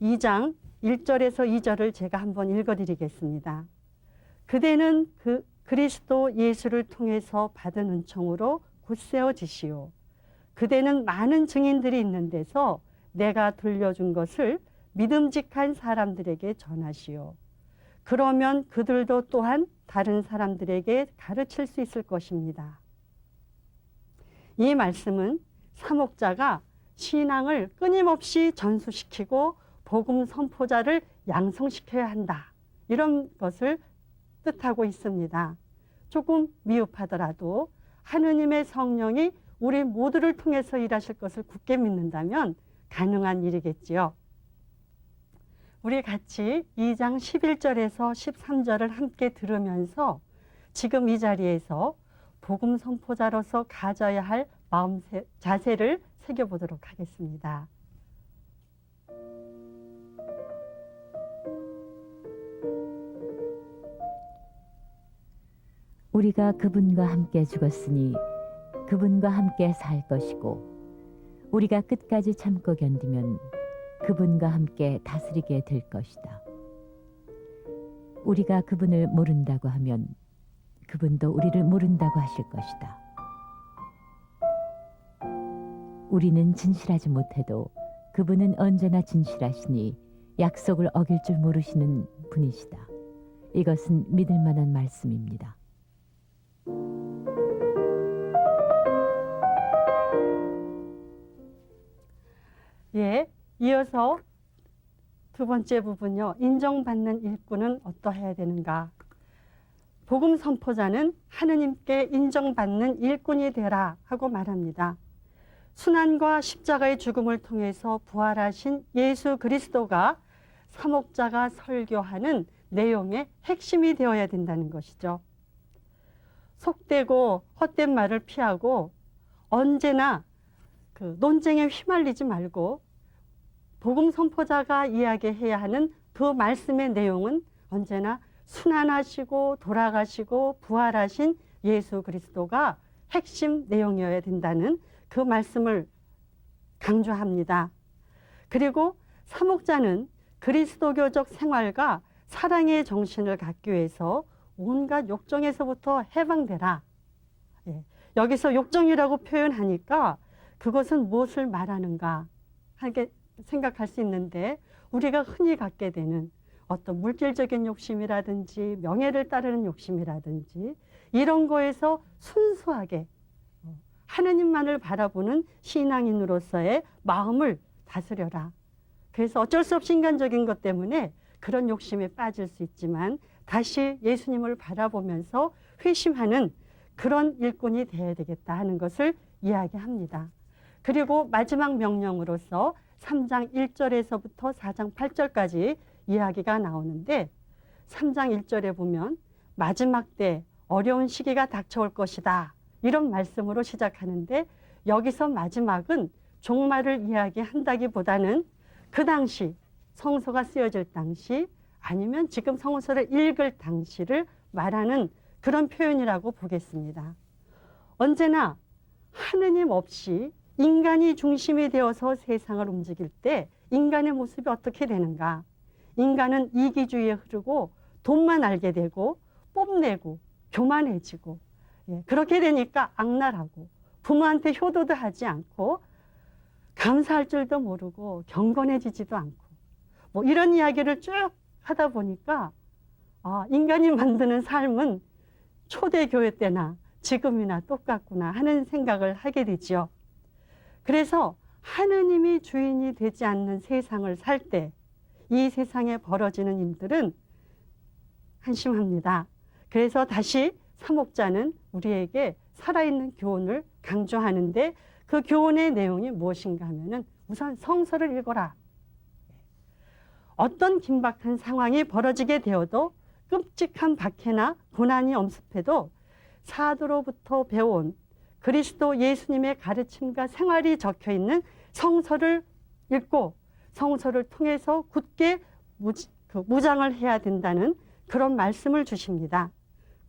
2장 1절에서 2절을 제가 한번 읽어드리겠습니다. 그대는 그리스도 예수를 통해서 받은 은총으로 굳세어지시오. 그대는 많은 증인들이 있는 데서 내가 들려준 것을 믿음직한 사람들에게 전하시오. 그러면 그들도 또한 다른 사람들에게 가르칠 수 있을 것입니다. 이 말씀은 사목자가 신앙을 끊임없이 전수시키고 복음 선포자를 양성시켜야 한다. 이런 것을 뜻하고 있습니다. 조금 미흡하더라도 하느님의 성령이 우리 모두를 통해서 일하실 것을 굳게 믿는다면 가능한 일이겠지요. 우리 같이 2장 11절에서 13절을 함께 들으면서 지금 이 자리에서 복음 선포자로서 가져야 할 마음 자세를 새겨보도록 하겠습니다. 우리가 그분과 함께 죽었으니 그분과 함께 살 것이고 우리가 끝까지 참고 견디면 그분과 함께 다스리게 될 것이다. 우리가 그분을 모른다고 하면 그분도 우리를 모른다고 하실 것이다. 우리는 진실하지 못해도 그분은 언제나 진실하시니 약속을 어길 줄 모르시는 분이시다. 이것은 믿을 만한 말씀입니다. 예, 이어서 두 번째 부분요. 인정받는 일꾼은 어떠해야 되는가? 복음 선포자는 하느님께 인정받는 일꾼이 되라 하고 말합니다. 순환과 십자가의 죽음을 통해서 부활하신 예수 그리스도가 사목자가 설교하는 내용의 핵심이 되어야 된다는 것이죠. 속되고 헛된 말을 피하고 언제나 그 논쟁에 휘말리지 말고 복음 선포자가 이야기해야 하는 그 말씀의 내용은 언제나 순환하시고 돌아가시고 부활하신 예수 그리스도가 핵심 내용이어야 된다는 그 말씀을 강조합니다. 그리고 사목자는 그리스도교적 생활과 사랑의 정신을 갖기 위해서 온갖 욕정에서부터 해방되라. 예, 여기서 욕정이라고 표현하니까 그것은 무엇을 말하는가 하게 생각할 수 있는데 우리가 흔히 갖게 되는 어떤 물질적인 욕심이라든지 명예를 따르는 욕심이라든지 이런 거에서 순수하게 하느님만을 바라보는 신앙인으로서의 마음을 다스려라. 그래서 어쩔 수 없이 인간적인 것 때문에 그런 욕심에 빠질 수 있지만 다시 예수님을 바라보면서 회심하는 그런 일꾼이 되어야 되겠다 하는 것을 이야기합니다. 그리고 마지막 명령으로서 3장 1절에서부터 4장 8절까지 이야기가 나오는데 3장 1절에 보면 마지막 때 어려운 시기가 닥쳐올 것이다. 이런 말씀으로 시작하는데 여기서 마지막은 종말을 이야기한다기보다는 그 당시 성서가 쓰여질 당시 아니면 지금 성서를 읽을 당시를 말하는 그런 표현이라고 보겠습니다. 언제나 하느님 없이 인간이 중심이 되어서 세상을 움직일 때 인간의 모습이 어떻게 되는가? 인간은 이기주의에 흐르고 돈만 알게 되고 뽐내고 교만해지고 그렇게 되니까 악랄하고 부모한테 효도도 하지 않고 감사할 줄도 모르고 경건해지지도 않고 뭐 이런 이야기를 쭉 하다 보니까 인간이 만드는 삶은 초대교회 때나 지금이나 똑같구나 하는 생각을 하게 되죠. 그래서 하느님이 주인이 되지 않는 세상을 살 때 이 세상에 벌어지는 일들은 한심합니다. 그래서 다시 사목자는 우리에게 살아있는 교훈을 강조하는데 그 교훈의 내용이 무엇인가 하면은 우선 성서를 읽어라. 어떤 긴박한 상황이 벌어지게 되어도 끔찍한 박해나 고난이 엄습해도 사도로부터 배운 그리스도 예수님의 가르침과 생활이 적혀 있는 성서를 읽고 성서를 통해서 굳게 무장을 해야 된다는 그런 말씀을 주십니다.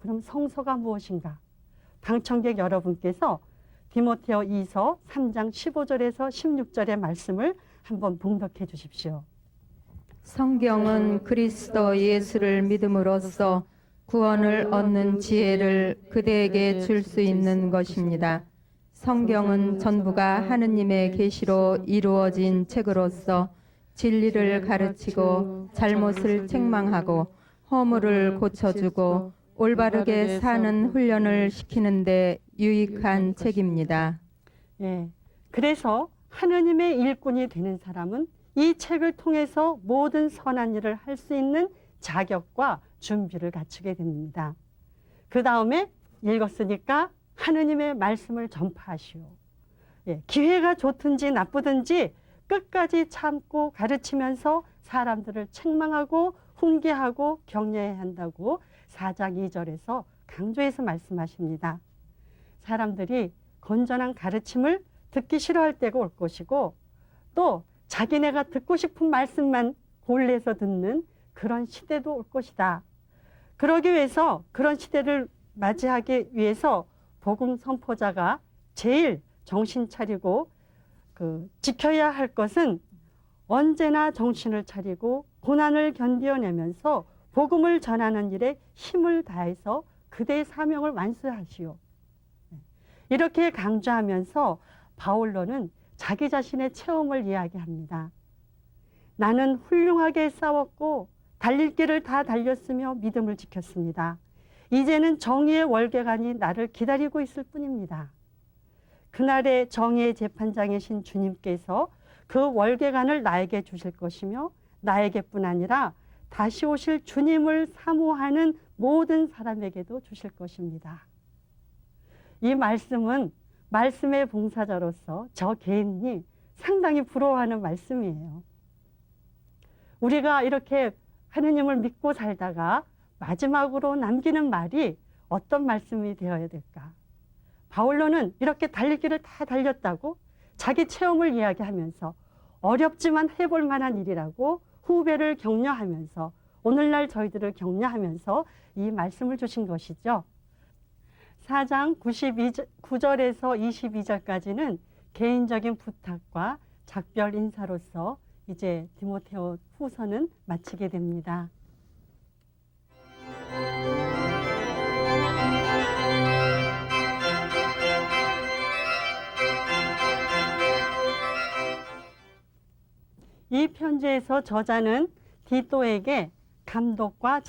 그럼 성서가 무엇인가? 방청객 여러분께서 디모데오 2서 3장 15절에서 16절의 말씀을 한번 봉독해 주십시오. 성경은 그리스도 예수를 믿음으로써 구원을 얻는 지혜를 그대에게 줄 수 있는 것입니다. 성경은 전부가 하느님의 계시로 이루어진 책으로서 진리를 가르치고 잘못을 책망하고 허물을 고쳐주고 올바르게 사는 훈련을 시키는 데 유익한 책입니다. 예, 그래서 하느님의 일꾼이 되는 사람은 이 책을 통해서 모든 선한 일을 할 수 있는 자격과 준비를 갖추게 됩니다. 그 다음에 읽었으니까 하느님의 말씀을 전파하시오. 예, 기회가 좋든지 나쁘든지 끝까지 참고 가르치면서 사람들을 책망하고 훈계하고 격려해야 한다고 4장 2절에서 강조해서 말씀하십니다. 사람들이 건전한 가르침을 듣기 싫어할 때가 올 것이고 또 자기네가 듣고 싶은 말씀만 골라서 듣는 그런 시대도 올 것이다. 그러기 위해서 그런 시대를 맞이하기 위해서 복음 선포자가 제일 정신 차리고 지켜야 할 것은 언제나 정신을 차리고 고난을 견뎌내면서 복음을 전하는 일에 힘을 다해서 그대의 사명을 완수하시오. 이렇게 강조하면서 바울로는 자기 자신의 체험을 이야기합니다. 나는 훌륭하게 싸웠고 달릴 길을 다 달렸으며 믿음을 지켰습니다. 이제는 정의의 월계관이 나를 기다리고 있을 뿐입니다. 그날의 정의의 재판장이신 주님께서 그 월계관을 나에게 주실 것이며 나에게뿐 아니라 다시 오실 주님을 사모하는 모든 사람에게도 주실 것입니다. 이 말씀은 말씀의 봉사자로서 저 개인이 상당히 부러워하는 말씀이에요. 우리가 이렇게 하느님을 믿고 살다가 마지막으로 남기는 말이 어떤 말씀이 되어야 될까? 바울로는 이렇게 달릴 길을 다 달렸다고 자기 체험을 이야기하면서 어렵지만 해볼 만한 일이라고 후배를 격려하면서 오늘날 저희들을 격려하면서 이 말씀을 주신 것이죠. 4장 9절에서 22절까지는 개인적인 부탁과 작별 인사로서 이제 디모데오 후서는 마치게 됩니다. 이 편지에서 저자는 디도에게 감독과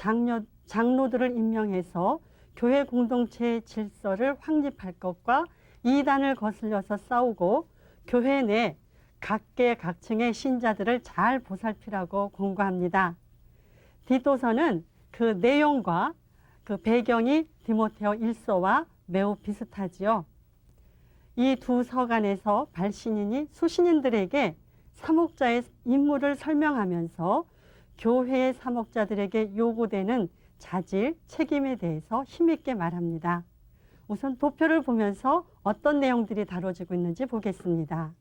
장로들을 임명해서 교회 공동체의 질서를 확립할 것과 이단을 거슬려서 싸우고 교회 내 각계각층의 신자들을 잘 보살피라고 권고합니다. 디도서는 그 내용과 그 배경이 디모데오 1서와 매우 비슷하지요. 이 두 서간에서 발신인이 수신인들에게 사목자의 임무를 설명하면서 교회의 사목자들에게 요구되는 자질, 책임에 대해서 힘있게 말합니다. 우선 도표를 보면서 어떤 내용들이 다뤄지고 있는지 보겠습니다.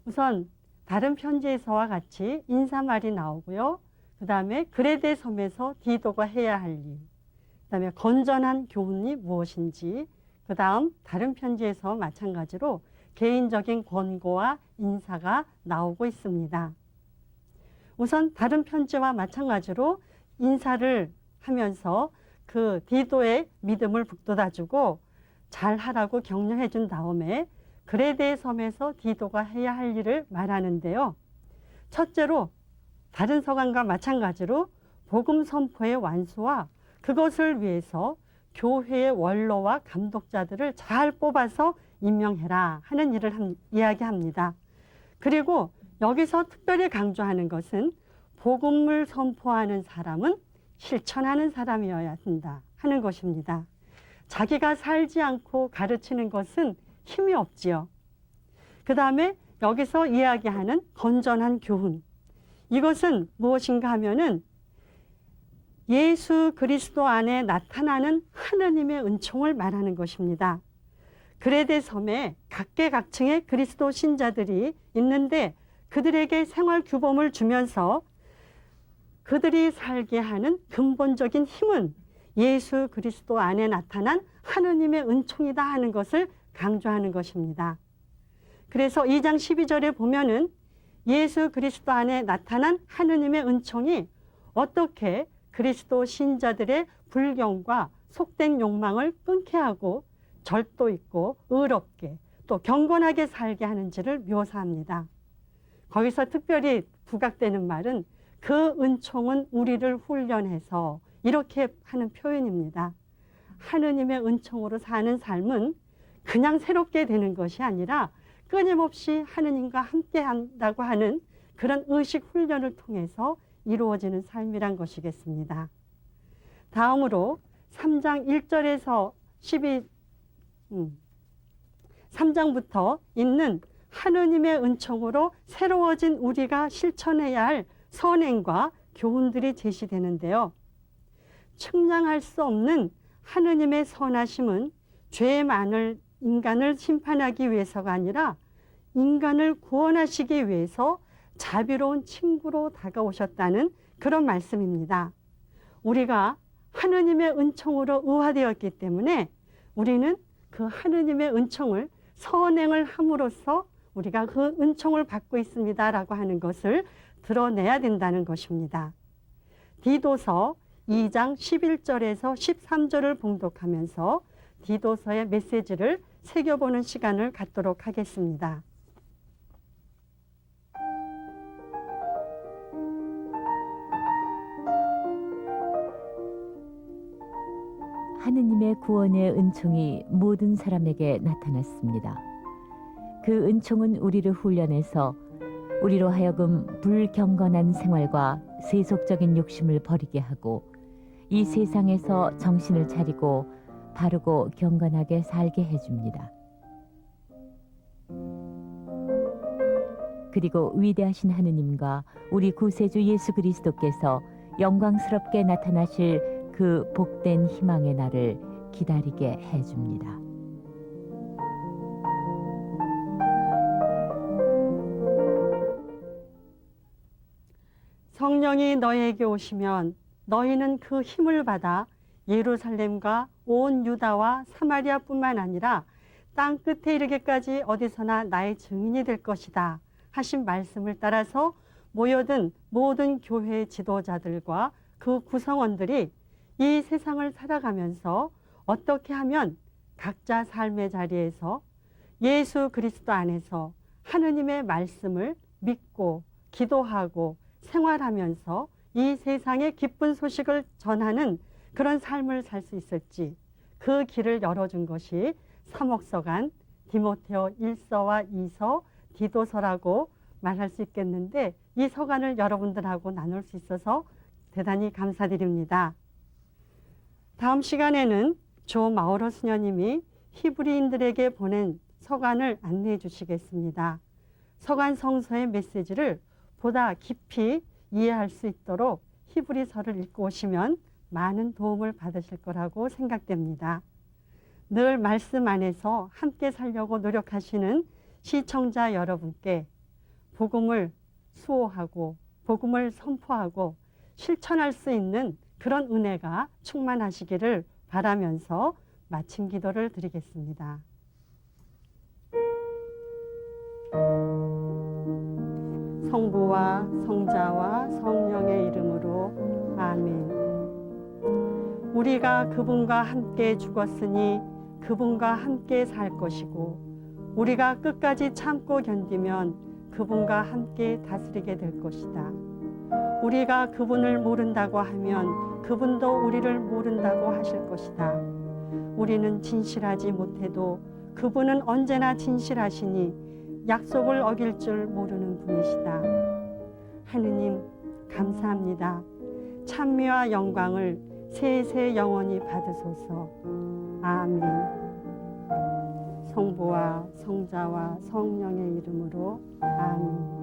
우선 다른 편지에서와 같이 인사말이 나오고요. 그 다음에 그레데 섬에서 디도가 해야 할 일, 그 다음에 건전한 교훈이 무엇인지, 그 다음 다른 편지에서 마찬가지로 개인적인 권고와 인사가 나오고 있습니다. 우선 다른 편지와 마찬가지로 인사를 하면서 그 디도의 믿음을 북돋아주고 잘하라고 격려해 준 다음에 그레데 섬에서 디도가 해야 할 일을 말하는데요. 첫째로 다른 서간과 마찬가지로 복음 선포의 완수와 그것을 위해서 교회의 원로와 감독자들을 잘 뽑아서 임명해라 하는 일을 이야기합니다. 그리고 여기서 특별히 강조하는 것은 복음을 선포하는 사람은 실천하는 사람이어야 한다 하는 것입니다. 자기가 살지 않고 가르치는 것은 힘이 없지요. 그 다음에 여기서 이야기하는 건전한 교훈. 이것은 무엇인가 하면은 예수 그리스도 안에 나타나는 하느님의 은총을 말하는 것입니다. 그레데 섬에 각계각층의 그리스도 신자들이 있는데 그들에게 생활 규범을 주면서 그들이 살게 하는 근본적인 힘은 예수 그리스도 안에 나타난 하느님의 은총이다 하는 것을 강조하는 것입니다. 그래서 2장 12절에 보면은 예수 그리스도 안에 나타난 하느님의 은총이 어떻게 그리스도 신자들의 불경과 속된 욕망을 끊게 하고 절도 있고 의롭게 또 경건하게 살게 하는지를 묘사합니다. 거기서 특별히 부각되는 말은 그 은총은 우리를 훈련해서 이렇게 하는 표현입니다. 하느님의 은총으로 사는 삶은 그냥 새롭게 되는 것이 아니라 끊임없이 하느님과 함께 한다고 하는 그런 의식 훈련을 통해서 이루어지는 삶이란 것이겠습니다. 다음으로 3장 1절에서 3장부터 있는 하느님의 은총으로 새로워진 우리가 실천해야 할 선행과 교훈들이 제시되는데요. 측량할 수 없는 하느님의 선하심은 죄 많을 인간을 심판하기 위해서가 아니라 인간을 구원하시기 위해서 자비로운 친구로 다가오셨다는 그런 말씀입니다. 우리가 하느님의 은총으로 의화되었기 때문에 우리는 그 하느님의 은총을 선행을 함으로써 우리가 그 은총을 받고 있습니다라고 하는 것을 드러내야 된다는 것입니다. 디도서 2장 11절에서 13절을 봉독하면서 디도서의 메시지를 새겨보는 시간을 갖도록 하겠습니다. 하느님의 구원의 은총이 모든 사람에게 나타났습니다. 그 은총은 우리를 훈련해서 우리로 하여금 불경건한 생활과 세속적인 욕심을 버리게 하고 이 세상에서 정신을 차리고 바르고 경건하게 살게 해줍니다. 그리고 위대하신 하느님과 우리 구세주 예수 그리스도께서 영광스럽게 나타나실 그 복된 희망의 날을 기다리게 해줍니다. 성령이 너희에게 오시면 너희는 그 힘을 받아 예루살렘과 온 유다와 사마리아뿐만 아니라 땅 끝에 이르기까지 어디서나 나의 증인이 될 것이다 하신 말씀을 따라서 모여든 모든 교회 지도자들과 그 구성원들이 이 세상을 살아가면서 어떻게 하면 각자 삶의 자리에서 예수 그리스도 안에서 하느님의 말씀을 믿고 기도하고 생활하면서 이 세상의 기쁜 소식을 전하는 그런 삶을 살 수 있을지 그 길을 열어준 것이 사목서간 디모데오 1서와 2서 디도서라고 말할 수 있겠는데 이 서간을 여러분들하고 나눌 수 있어서 대단히 감사드립니다. 다음 시간에는 조 마우로 수녀님이 히브리인들에게 보낸 서간을 안내해 주시겠습니다. 서간 성서의 메시지를 보다 깊이 이해할 수 있도록 히브리서를 읽고 오시면 많은 도움을 받으실 거라고 생각됩니다. 늘 말씀 안에서 함께 살려고 노력하시는 시청자 여러분께 복음을 수호하고 복음을 선포하고 실천할 수 있는 그런 은혜가 충만하시기를 바라면서 마침 기도를 드리겠습니다. 성부와 성자와 성령의 이름으로 아멘. 우리가 그분과 함께 죽었으니 그분과 함께 살 것이고 우리가 끝까지 참고 견디면 그분과 함께 다스리게 될 것이다. 우리가 그분을 모른다고 하면 그분도 우리를 모른다고 하실 것이다. 우리는 진실하지 못해도 그분은 언제나 진실하시니 약속을 어길 줄 모르는 분이시다. 하느님 감사합니다. 찬미와 영광을 세세 영원히 받으소서. 아멘. 성부와 성자와 성령의 이름으로 아멘.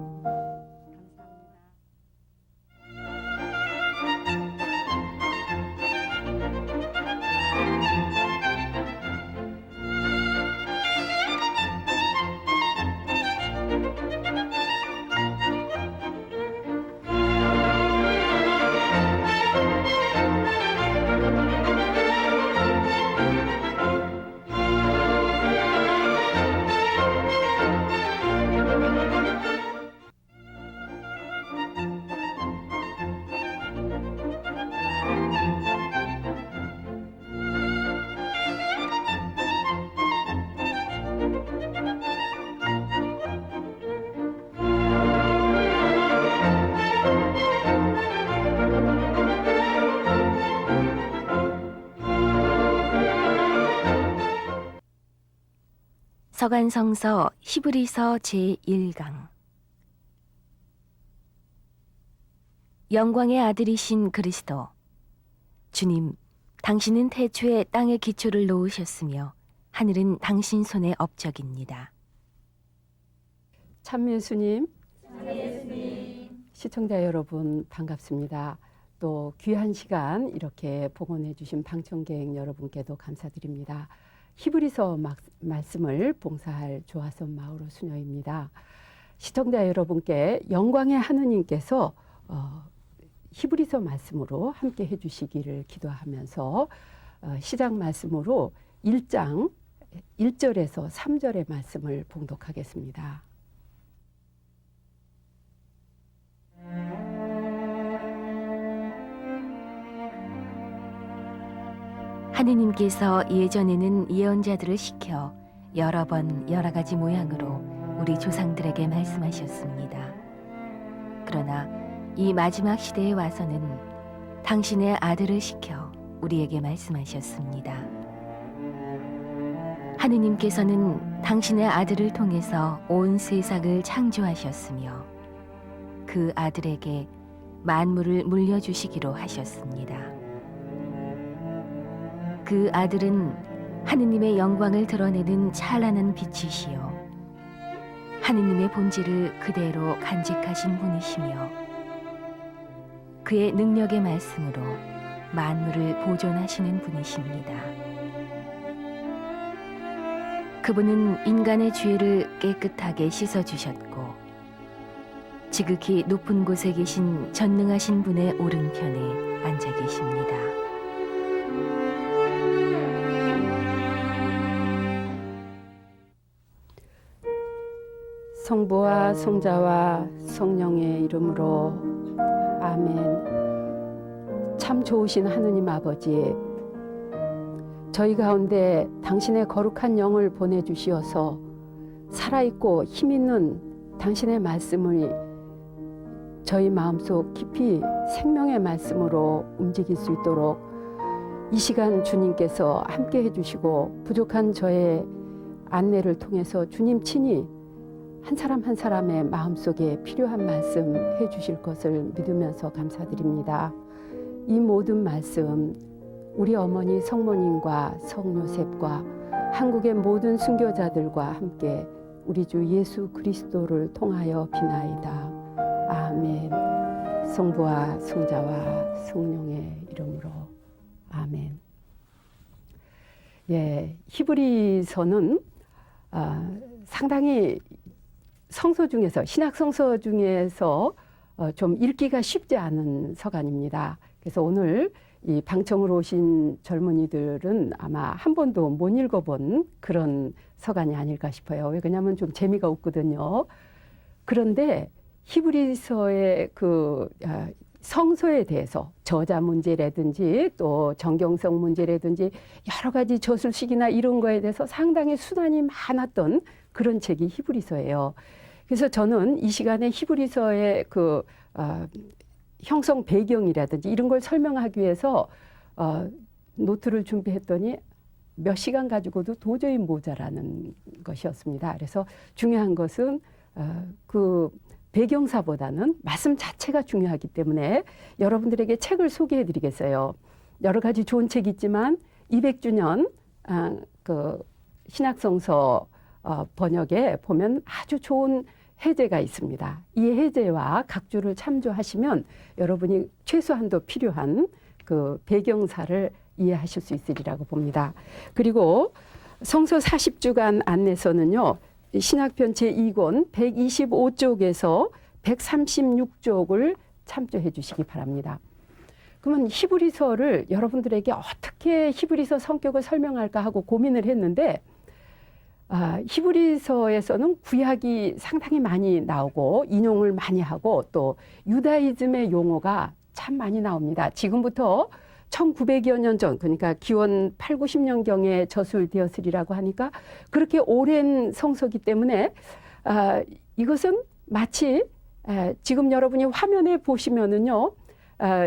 서간성서 히브리서 제1강 영광의 아들이신 그리스도 주님, 당신은 태초에 땅의 기초를 놓으셨으며 하늘은 당신 손의 업적입니다. 참 예수님, 시청자 여러분 반갑습니다. 또 귀한 시간 이렇게 복원해 주신 방청객 여러분께도 감사드립니다. 히브리서 말씀을 봉사할 조화선 마을호 수녀입니다. 시청자 여러분께 영광의 하느님께서 히브리서 말씀으로 함께 해주시기를 기도하면서 시작 말씀으로 1장 1절에서 3절의 말씀을 봉독하겠습니다. 하느님께서 예전에는 예언자들을 시켜 여러 번 여러 가지 모양으로 우리 조상들에게 말씀하셨습니다. 그러나 이 마지막 시대에 와서는 당신의 아들을 시켜 우리에게 말씀하셨습니다. 하느님께서는 당신의 아들을 통해서 온 세상을 창조하셨으며 그 아들에게 만물을 물려주시기로 하셨습니다. 그 아들은 하느님의 영광을 드러내는 찬란한 빛이시요 하느님의 본질을 그대로 간직하신 분이시며 그의 능력의 말씀으로 만물을 보존하시는 분이십니다. 그분은 인간의 죄를 깨끗하게 씻어주셨고 지극히 높은 곳에 계신 전능하신 분의 오른편에 앉아 계십니다. 성부와 성자와 성령의 이름으로 아멘. 참 좋으신 하느님 아버지, 저희 가운데 당신의 거룩한 영을 보내주시어서 살아있고 힘있는 당신의 말씀을 저희 마음속 깊이 생명의 말씀으로 움직일 수 있도록 이 시간 주님께서 함께 해주시고 부족한 저의 안내를 통해서 주님 친히 한 사람 한 사람의 마음속에 필요한 말씀 해주실 것을 믿으면서 감사드립니다. 이 모든 말씀 우리 어머니 성모님과 성요셉과 한국의 모든 순교자들과 함께 우리 주 예수 그리스도를 통하여 비나이다. 아멘. 성부와 성자와 성령의 이름으로 아멘. 예, 히브리서는 상당히 성서 중에서 신약 성서 중에서 좀 읽기가 쉽지 않은 서간입니다. 그래서 오늘 이 방청으로 오신 젊은이들은 아마 한 번도 못 읽어본 그런 서간이 아닐까 싶어요. 왜냐하면 좀 재미가 없거든요. 그런데 히브리서의 그 성서에 대해서 저자 문제라든지 또 정경성 문제라든지 여러 가지 저술식이나 이런 거에 대해서 상당히 수단이 많았던 그런 책이 히브리서예요. 그래서 저는 이 시간에 히브리서의 그 형성 배경이라든지 이런 걸 설명하기 위해서 노트를 준비했더니 몇 시간 가지고도 도저히 모자라는 것이었습니다. 그래서 중요한 것은 그 배경사보다는 말씀 자체가 중요하기 때문에 여러분들에게 책을 소개해 드리겠어요. 여러 가지 좋은 책이 있지만 200주년 그 신약성서 번역에 보면 아주 좋은 해제가 있습니다. 이 해제와 각주를 참조하시면 여러분이 최소한도 필요한 그 배경사를 이해하실 수 있으리라고 봅니다. 그리고 성서 40주간 안내서는요. 신학편 제2권 125쪽에서 136쪽을 참조해 주시기 바랍니다. 그러면 히브리서를 여러분들에게 어떻게 히브리서 성격을 설명할까 하고 고민을 했는데 히브리서에서는 구약이 상당히 많이 나오고 인용을 많이 하고 또 유다이즘의 용어가 참 많이 나옵니다. 지금부터 1900여 년 전, 그러니까 기원 8, 90년경에 저술되었으리라고 하니까 그렇게 오랜 성서기 때문에 이것은 마치 지금 여러분이 화면에 보시면은요,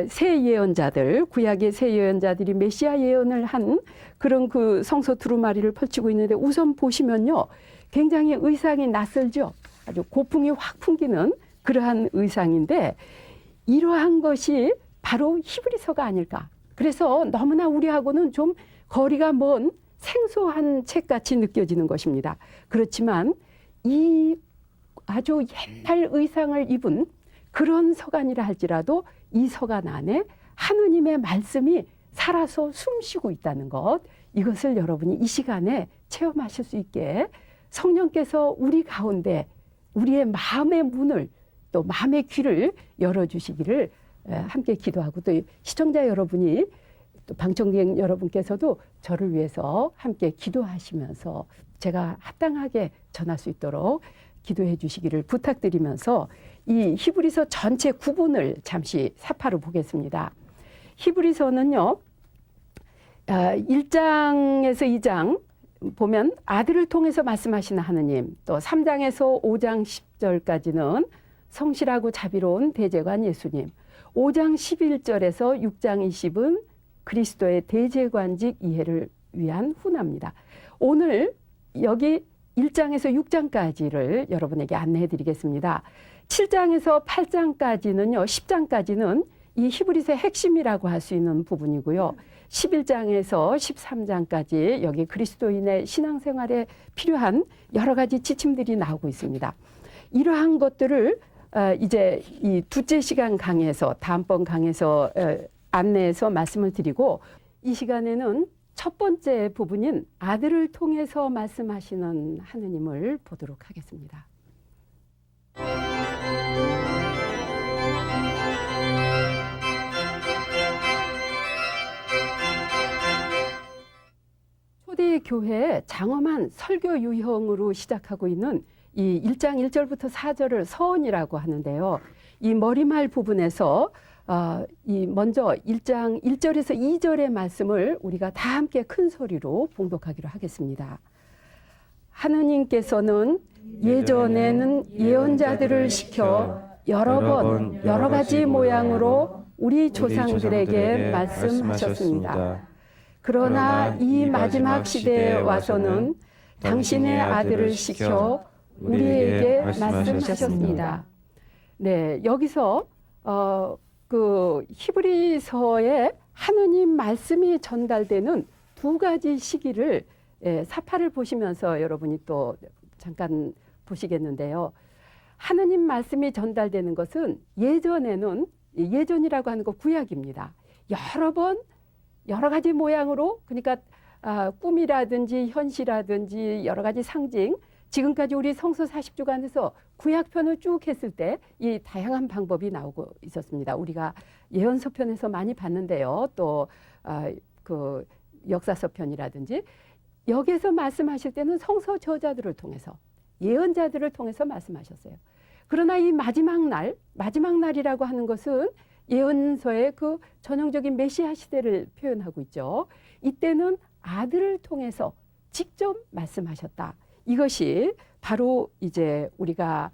새 예언자들, 구약의 새 예언자들이 메시아 예언을 한 그런 그 성서 두루마리를 펼치고 있는데 우선 보시면요, 굉장히 의상이 낯설죠. 아주 고풍이 확 풍기는 그러한 의상인데 이러한 것이 바로 히브리서가 아닐까. 그래서 너무나 우리하고는 좀 거리가 먼 생소한 책같이 느껴지는 것입니다. 그렇지만 이 아주 옛날 의상을 입은 그런 서간이라 할지라도 이 서간 안에 하느님의 말씀이 살아서 숨쉬고 있다는 것, 이것을 여러분이 이 시간에 체험하실 수 있게 성령께서 우리 가운데 우리의 마음의 문을 또 마음의 귀를 열어주시기를 함께 기도하고, 또 시청자 여러분이 또 방청객 여러분께서도 저를 위해서 함께 기도하시면서 제가 합당하게 전할 수 있도록 기도해 주시기를 부탁드리면서 이 히브리서 전체 구본을 잠시 사파로 보겠습니다. 히브리서는요, 1장에서 2장 보면 아들을 통해서 말씀하시는 하느님, 또 3장에서 5장 10절까지는 성실하고 자비로운 대제관 예수님, 5장 11절에서 6장 20은 그리스도의 대제관직 이해를 위한 훈화입니다. 오늘 여기 1장에서 6장까지를 여러분에게 안내해 드리겠습니다. 7장에서 8장까지는요, 10장까지는 이 히브리서의 핵심이라고 할 수 있는 부분이고요. 11장에서 13장까지 여기 그리스도인의 신앙생활에 필요한 여러 가지 지침들이 나오고 있습니다. 이러한 것들을 이제 이 둘째 시간 강의에서, 다음번 강의에서 안내해서 말씀을 드리고, 이 시간에는 첫 번째 부분인 아들을 통해서 말씀하시는 하느님을 보도록 하겠습니다. 초대교회 장엄한 설교 유형으로 시작하고 있는 이 1장 1절부터 4절을 서언이라고 하는데요. 이 머리말 부분에서 이 먼저 1장 1절에서 2절의 말씀을 우리가 다 함께 큰 소리로 봉독하기로 하겠습니다. 하느님께서는 예전에는 예언자들을 시켜 여러 번 여러 가지 모양으로 우리 조상들에게 말씀하셨습니다. 그러나 이 마지막 시대에 와서는 당신의 아들을 시켜 우리에게 말씀하셨습니다. 네, 여기서 그 히브리서에 하느님 말씀이 전달되는 두 가지 시기를 사파를 보시면서 여러분이 또 잠깐 보시겠는데요. 하느님 말씀이 전달되는 것은 예전에는, 예전이라고 하는 거 구약입니다. 여러 번 여러 가지 모양으로, 그러니까 꿈이라든지 현시라든지 여러 가지 상징, 지금까지 우리 성서 40주간에서 구약편을 쭉 했을 때 이 다양한 방법이 나오고 있었습니다. 우리가 예언서편에서 많이 봤는데요. 또 그 역사서편이라든지 여기에서 말씀하실 때는 성서 저자들을 통해서, 예언자들을 통해서 말씀하셨어요. 그러나 이 마지막 날이라고 하는 것은 예언서의 그 전형적인 메시아 시대를 표현하고 있죠. 이때는 아들을 통해서 직접 말씀하셨다. 이것이 바로 이제 우리가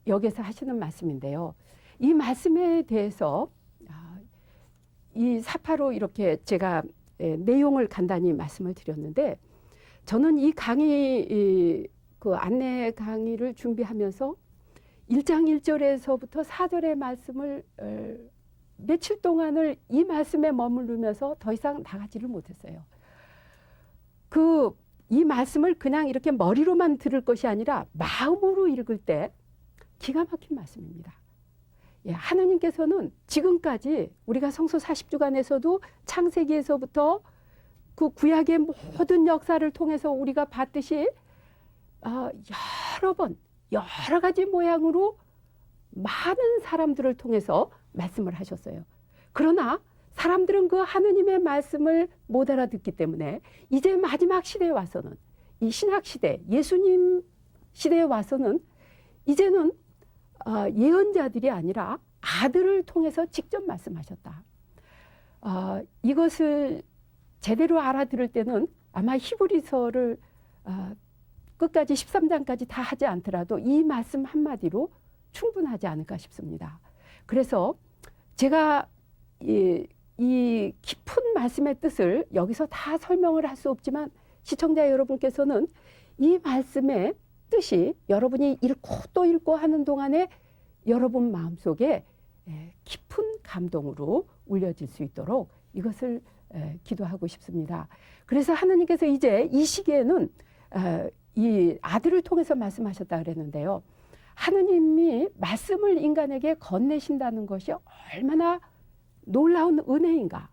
여기서 하시는 말씀인데요. 이 말씀에 대해서 이 사파로 이렇게 제가 내용을 간단히 말씀을 드렸는데, 저는 이 강의, 그 안내 강의를 준비하면서 1장 1절에서부터 4절의 말씀을 며칠 동안을 이 말씀에 머무르면서 더 이상 나가지를 못했어요. 이 말씀을 그냥 이렇게 머리로만 들을 것이 아니라 마음으로 읽을 때 기가 막힌 말씀입니다. 예, 하느님께서는 지금까지 우리가 성서 40주간에서도 창세기에서부터 그 구약의 모든 역사를 통해서 우리가 봤듯이 여러 번 여러 가지 모양으로 많은 사람들을 통해서 말씀을 하셨어요. 그러나 사람들은 그 하느님의 말씀을 못 알아듣기 때문에 이제 마지막 시대에 와서는, 이 신학 시대, 예수님 시대에 와서는 이제는 예언자들이 아니라 아들을 통해서 직접 말씀하셨다. 이것을 제대로 알아들을 때는 아마 히브리서를 끝까지 13장까지 다 하지 않더라도 이 말씀 한마디로 충분하지 않을까 싶습니다. 그래서 제가 이 깊은 말씀의 뜻을 여기서 다 설명을 할 수 없지만, 시청자 여러분께서는 이 말씀의 뜻이 여러분이 읽고 또 읽고 하는 동안에 여러분 마음속에 깊은 감동으로 울려질 수 있도록 이것을 기도하고 싶습니다. 그래서 하느님께서 이제 이 시기에는 이 아들을 통해서 말씀하셨다 그랬는데요. 하느님이 말씀을 인간에게 건네신다는 것이 얼마나 놀라운 은혜인가.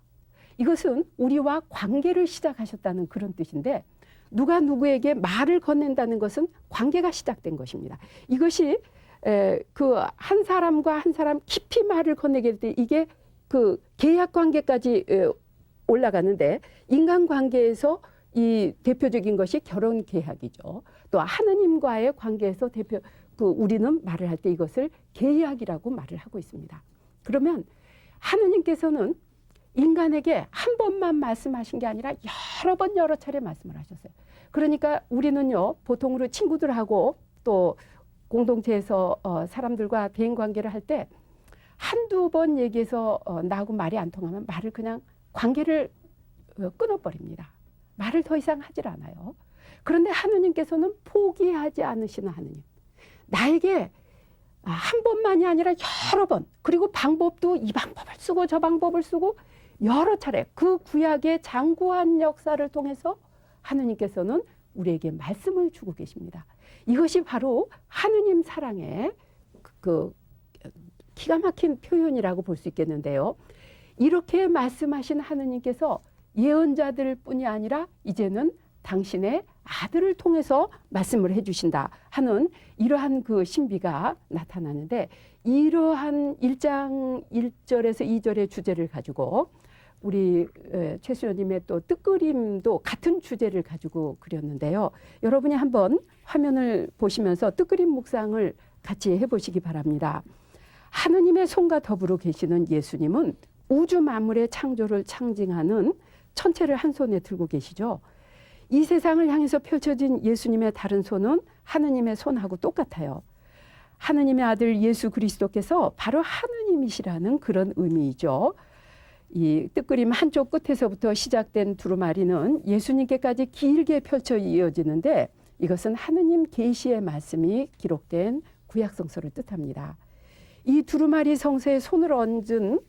이것은 우리와 관계를 시작하셨다는 그런 뜻인데, 누가 누구에게 말을 건넨다는 것은 관계가 시작된 것입니다. 이것이 그 한 사람과 한 사람 깊이 말을 건네게 될 때 이게 그 계약 관계까지 올라가는데, 인간 관계에서 이 대표적인 것이 결혼 계약이죠. 또 하느님과의 관계에서 우리는 말을 할 때 이것을 계약이라고 말을 하고 있습니다. 그러면 하느님께서는 인간에게 한 번만 말씀하신 게 아니라 여러 번 여러 차례 말씀을 하셨어요. 그러니까 우리는요, 보통으로 친구들하고 또 공동체에서 사람들과 대인 관계를 할 때 한두 번 얘기해서 나하고 말이 안 통하면 말을 그냥 관계를 끊어버립니다. 말을 더 이상 하질 않아요. 그런데 하느님께서는 포기하지 않으시는 하느님. 나에게 한 번만이 아니라 여러 번, 그리고 방법도 이 방법을 쓰고 저 방법을 쓰고 여러 차례 그 구약의 장구한 역사를 통해서 하느님께서는 우리에게 말씀을 주고 계십니다. 이것이 바로 하느님 사랑의 그 기가 막힌 표현이라고 볼 수 있겠는데요. 이렇게 말씀하신 하느님께서 예언자들 뿐이 아니라 이제는 당신의 아들을 통해서 말씀을 해주신다 하는 이러한 그 신비가 나타나는데, 이러한 1장 1절에서 2절의 주제를 가지고 우리 최수연님의 또 뜻그림도 같은 주제를 가지고 그렸는데요. 여러분이 한번 화면을 보시면서 뜻그림 묵상을 같이 해보시기 바랍니다. 하느님의 손과 더불어 계시는 예수님은 우주 만물의 창조를 상징하는 천체를 한 손에 들고 계시죠. 이 세상을 향해서 펼쳐진 예수님의 다른 손은 하느님의 손하고 똑같아요. 하느님의 아들 예수 그리스도께서 바로 하느님이시라는 그런 의미이죠. 이 뜻그림 한쪽 끝에서부터 시작된 두루마리는 예수님께까지 길게 펼쳐 이어지는데, 이것은 하느님 계시의 말씀이 기록된 구약성서를 뜻합니다. 이 두루마리 성서에 손을 얹은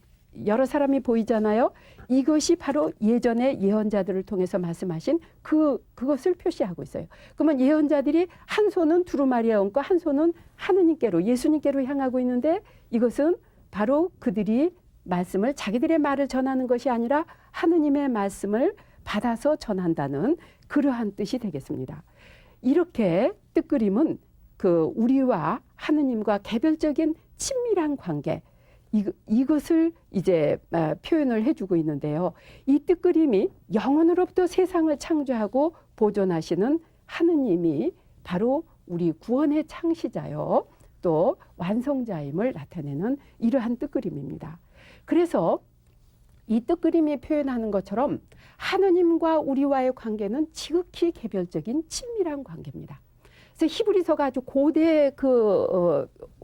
여러 사람이 보이잖아요. 이것이 바로 예전의 예언자들을 통해서 말씀하신 그것을 표시하고 있어요. 그러면 예언자들이 한 손은 두루마리에 얹고 한 손은 하느님께로, 예수님께로 향하고 있는데, 이것은 바로 그들이 말씀을, 자기들의 말을 전하는 것이 아니라 하느님의 말씀을 받아서 전한다는 그러한 뜻이 되겠습니다. 이렇게 뜻그림은 그 우리와 하느님과 개별적인 친밀한 관계, 이것을 이제 표현을 해주고 있는데요. 이 뜻그림이 영원으로부터 세상을 창조하고 보존하시는 하느님이 바로 우리 구원의 창시자요, 또 완성자임을 나타내는 이러한 뜻그림입니다. 그래서 이 뜻그림이 표현하는 것처럼 하느님과 우리와의 관계는 지극히 개별적인 친밀한 관계입니다. 그래서 히브리서가 아주 고대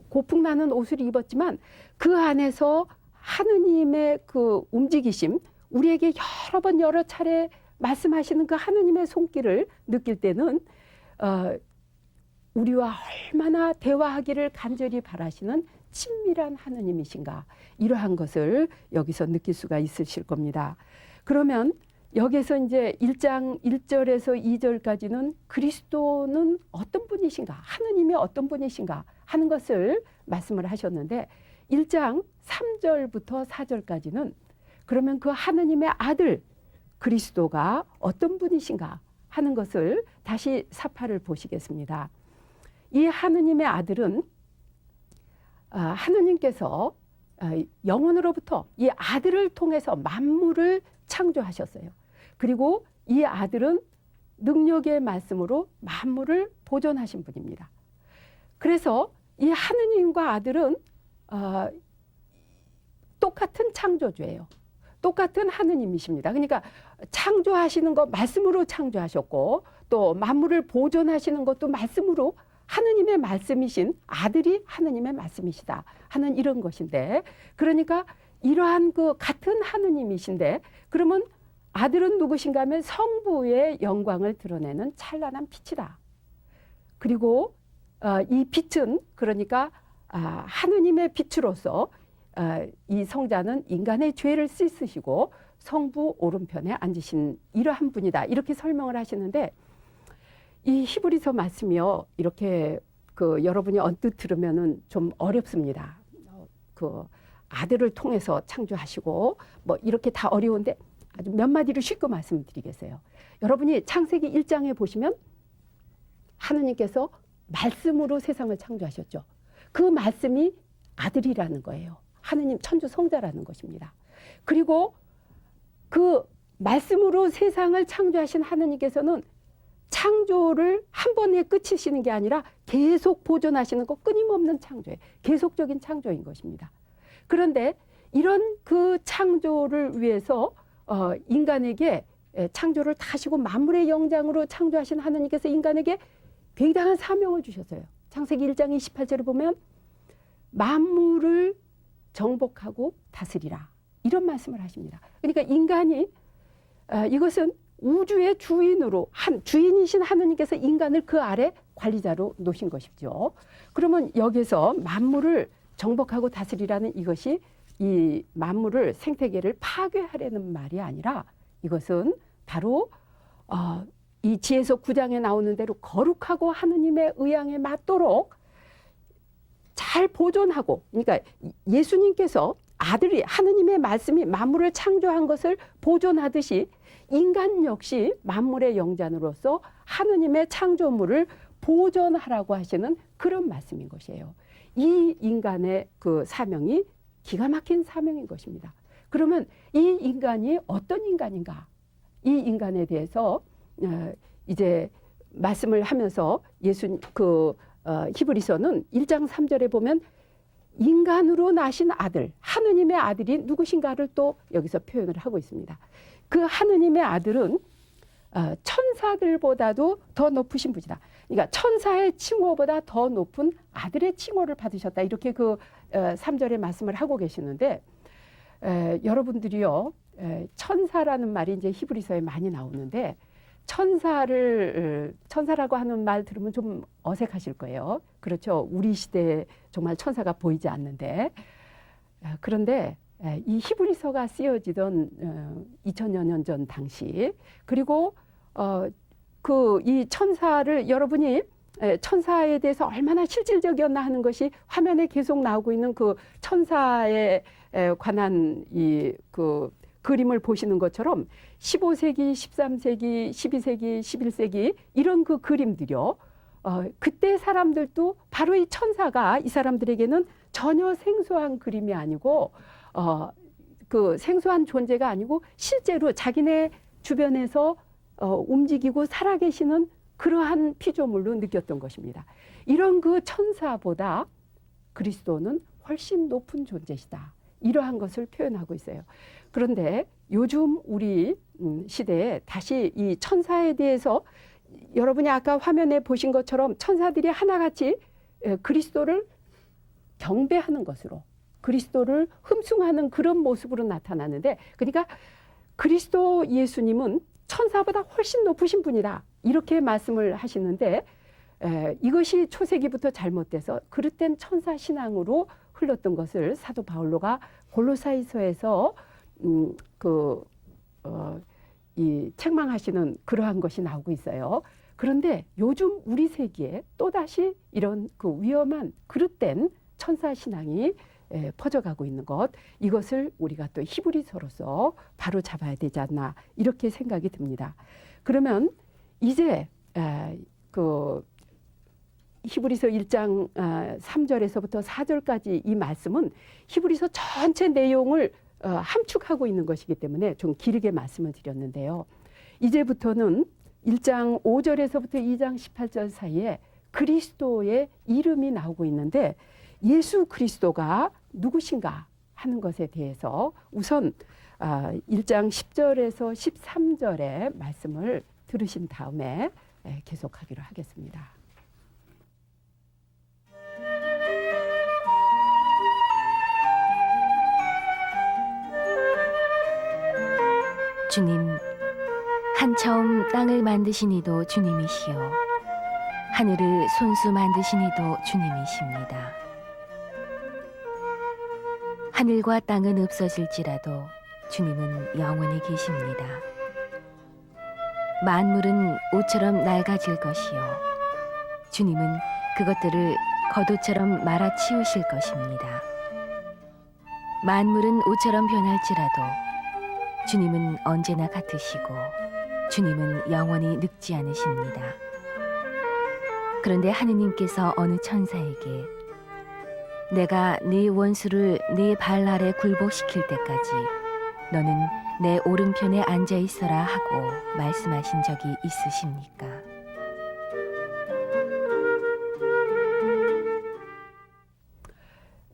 고풍나는 옷을 입었지만 그 안에서 하느님의 그 움직이심, 우리에게 여러 번 여러 차례 말씀하시는 그 하느님의 손길을 느낄 때는 우리와 얼마나 대화하기를 간절히 바라시는 친밀한 하느님이신가, 이러한 것을 여기서 느낄 수가 있으실 겁니다. 그러면 여기서 이제 1장 1절에서 2절까지는 그리스도는 어떤 분이신가, 하느님이 어떤 분이신가 하는 것을 말씀을 하셨는데, 1장 3절부터 4절까지는 그러면 그 하느님의 아들 그리스도가 어떤 분이신가 하는 것을 다시 사파를 보시겠습니다. 이 하느님의 아들은 하느님께서 영원으로부터 이 아들을 통해서 만물을 창조하셨어요. 그리고 이 아들은 능력의 말씀으로 만물을 보존하신 분입니다. 그래서 이 하느님과 아들은 똑같은 창조주예요. 똑같은 하느님이십니다. 그러니까 창조하시는 것 말씀으로 창조하셨고, 또 만물을 보존하시는 것도 말씀으로, 하느님의 말씀이신 아들이 하느님의 말씀이시다 하는 이런 것인데, 그러니까 이러한 그 같은 하느님이신데, 그러면 아들은 누구신가 하면 성부의 영광을 드러내는 찬란한 빛이다. 그리고 이 빛은 그러니까 하느님의 빛으로서 이 성자는 인간의 죄를 씻으시고 성부 오른편에 앉으신 이러한 분이다. 이렇게 설명을 하시는데 이 히브리서 말씀이요. 이렇게 여러분이 언뜻 들으면은 좀 어렵습니다. 아들을 통해서 창조하시고 뭐 이렇게 다 어려운데 아주 몇 마디로 쉽게 말씀드리겠어요. 여러분이 창세기 1장에 보시면 하느님께서 말씀으로 세상을 창조하셨죠. 그 말씀이 아들이라는 거예요. 하느님 천주 성자라는 것입니다. 그리고 그 말씀으로 세상을 창조하신 하느님께서는 창조를 한 번에 끝이시는 게 아니라 계속 보존하시는 것, 끊임없는 창조예요. 계속적인 창조인 것입니다. 그런데 이런 그 창조를 위해서 인간에게 창조를 다 하시고 만물의 영장으로 창조하신 하느님께서 인간에게 굉장한 사명을 주셨어요. 창세기 1장 28절에 보면 만물을 정복하고 다스리라. 이런 말씀을 하십니다. 그러니까 인간이 이것은 우주의 주인으로 주인이신 하느님께서 인간을 그 아래 관리자로 놓으신 것이죠. 그러면 여기서 만물을 정복하고 다스리라는 이것이 이 만물을 생태계를 파괴하려는 말이 아니라 이것은 바로 이 지혜서 9장에 나오는 대로 거룩하고 하느님의 의향에 맞도록 잘 보존하고, 그러니까 예수님께서 아들이 하느님의 말씀이 만물을 창조한 것을 보존하듯이 인간 역시 만물의 영장으로서 하느님의 창조물을 보존하라고 하시는 그런 말씀인 것이에요. 이 인간의 그 사명이 기가 막힌 사명인 것입니다. 그러면 이 인간이 어떤 인간인가? 이 인간에 대해서 이제 말씀을 하면서 히브리서는 1장 3절에 보면 인간으로 나신 아들, 하느님의 아들이 누구신가를 또 여기서 표현을 하고 있습니다. 그 하느님의 아들은 천사들보다도 더 높으신 분이다. 그러니까 천사의 칭호보다 더 높은 아들의 칭호를 받으셨다. 이렇게 3절에 말씀을 하고 계시는데 여러분들이요, 천사라는 말이 이제 히브리서에 많이 나오는데 천사라고 하는 말 들으면 좀 어색하실 거예요. 그렇죠. 우리 시대에 정말 천사가 보이지 않는데 그런데 이 히브리서가 쓰여지던 2000여 년 전 당시 그리고 이 천사를 여러분이 천사에 대해서 얼마나 실질적이었나 하는 것이 화면에 계속 나오고 있는 그 천사에 관한 그림을 보시는 것처럼 15세기, 13세기, 12세기, 11세기 이런 그 그림들이요. 그때 사람들도 바로 이 천사가 이 사람들에게는 전혀 생소한 그림이 아니고 그 생소한 존재가 아니고 실제로 자기네 주변에서 움직이고 살아계시는 그러한 피조물로 느꼈던 것입니다. 이런 그 천사보다 그리스도는 훨씬 높은 존재시다. 이러한 것을 표현하고 있어요. 그런데 요즘 우리 시대에 다시 이 천사에 대해서 여러분이 아까 화면에 보신 것처럼 천사들이 하나같이 그리스도를 경배하는 것으로 그리스도를 흠숭하는 그런 모습으로 나타나는데 그러니까 그리스도 예수님은 천사보다 훨씬 높으신 분이다. 이렇게 말씀을 하시는데 이것이 초세기부터 잘못돼서 그릇된 천사 신앙으로 흘렀던 것을 사도 바울로가 골로사이서에서 이 책망하시는 그러한 것이 나오고 있어요. 그런데 요즘 우리 세기에 또다시 이런 그 위험한 그릇된 천사 신앙이 퍼져가고 있는 것, 이것을 우리가 또 히브리서로서 바로 잡아야 되지 않나 이렇게 생각이 듭니다. 그러면 이제 히브리서 1장 3절에서부터 4절까지 이 말씀은 히브리서 전체 내용을 함축하고 있는 것이기 때문에 좀 길게 말씀을 드렸는데요. 이제부터는 1장 5절에서부터 2장 18절 사이에 그리스도의 이름이 나오고 있는데 예수 그리스도가 누구신가 하는 것에 대해서 우선 1장 10절에서 13절의 말씀을 들으신 다음에 계속하기로 하겠습니다. 주님, 한처음 땅을 만드신 이도 주님이시요 하늘을 손수 만드신 이도 주님이십니다. 하늘과 땅은 없어질지라도 주님은 영원히 계십니다. 만물은 옷처럼 낡아질 것이요 주님은 그것들을 겉옷처럼 말아 치우실 것입니다. 만물은 옷처럼 변할지라도 주님은 언제나 같으시고 주님은 영원히 늙지 않으십니다. 그런데 하느님께서 어느 천사에게 내가 네 원수를 네 발 아래 굴복시킬 때까지 너는 내 오른편에 앉아 있어라 하고 말씀하신 적이 있으십니까?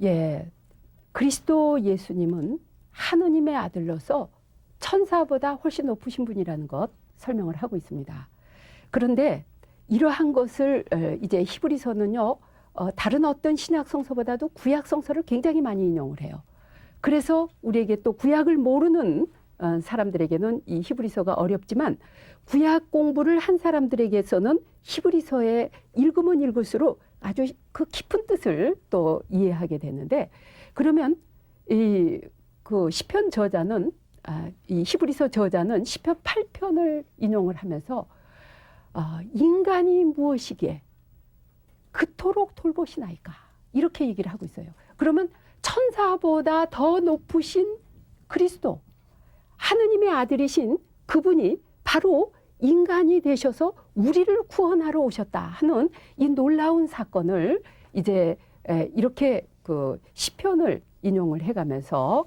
예, 그리스도 예수님은 하느님의 아들로서 천사보다 훨씬 높으신 분이라는 것 설명을 하고 있습니다. 그런데 이러한 것을 이제 히브리서는요, 다른 어떤 신약 성서보다도 구약 성서를 굉장히 많이 인용을 해요. 그래서 우리에게 또 구약을 모르는 사람들에게는 이 히브리서가 어렵지만 구약 공부를 한 사람들에게서는 히브리서에 읽으면 읽을수록 아주 그 깊은 뜻을 또 이해하게 되는데, 그러면 그 시편 저자는 이 히브리서 저자는 시편 8편을 인용을 하면서 인간이 무엇이기에 그토록 돌보시나이까 이렇게 얘기를 하고 있어요. 그러면 천사보다 더 높으신 그리스도, 하느님의 아들이신 그분이 바로 인간이 되셔서 우리를 구원하러 오셨다 하는 이 놀라운 사건을 이제 이렇게 그 시편을 인용을 해가면서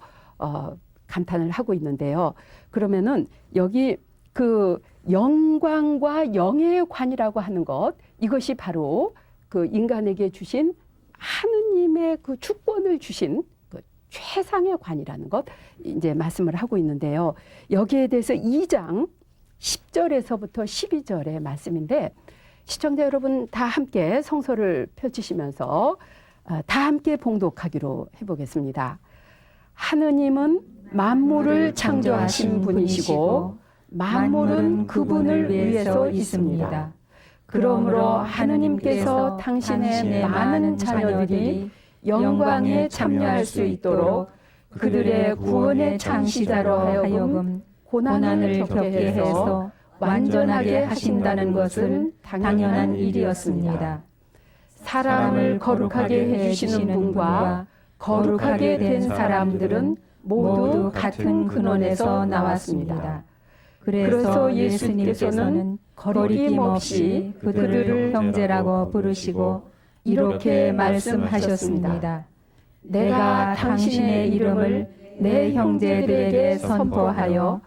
감탄을 하고 있는데요. 그러면은 여기 그 영광과 영의 관이라고 하는 것, 이것이 바로 그 인간에게 주신 하느님의 그 주권을 주신 그 최상의 관이라는 것 이제 말씀을 하고 있는데요. 여기에 대해서 2장 10절에서부터 12절의 말씀인데, 시청자 여러분 다 함께 성서를 펼치시면서 다 함께 봉독하기로 해보겠습니다. 하느님은 만물을 창조하신 분이시고 만물은 그분을 위해서 있습니다. 그러므로 하느님께서 당신의 많은 자녀들이 영광에 참여할 수 있도록 그들의 구원의 창시자로 하여금 고난을 겪게 해서 완전하게 하신다는 것은 당연한 일이었습니다. 사람을 거룩하게 해주시는 분과 거룩하게 된 사람들은 모두 같은 근원에서 나왔습니다. 그래서 예수님께서는 거리낌 없이 그들을 형제라고 부르시고 이렇게 말씀하셨습니다. 내가 당신의 이름을 내 형제들에게 선포하여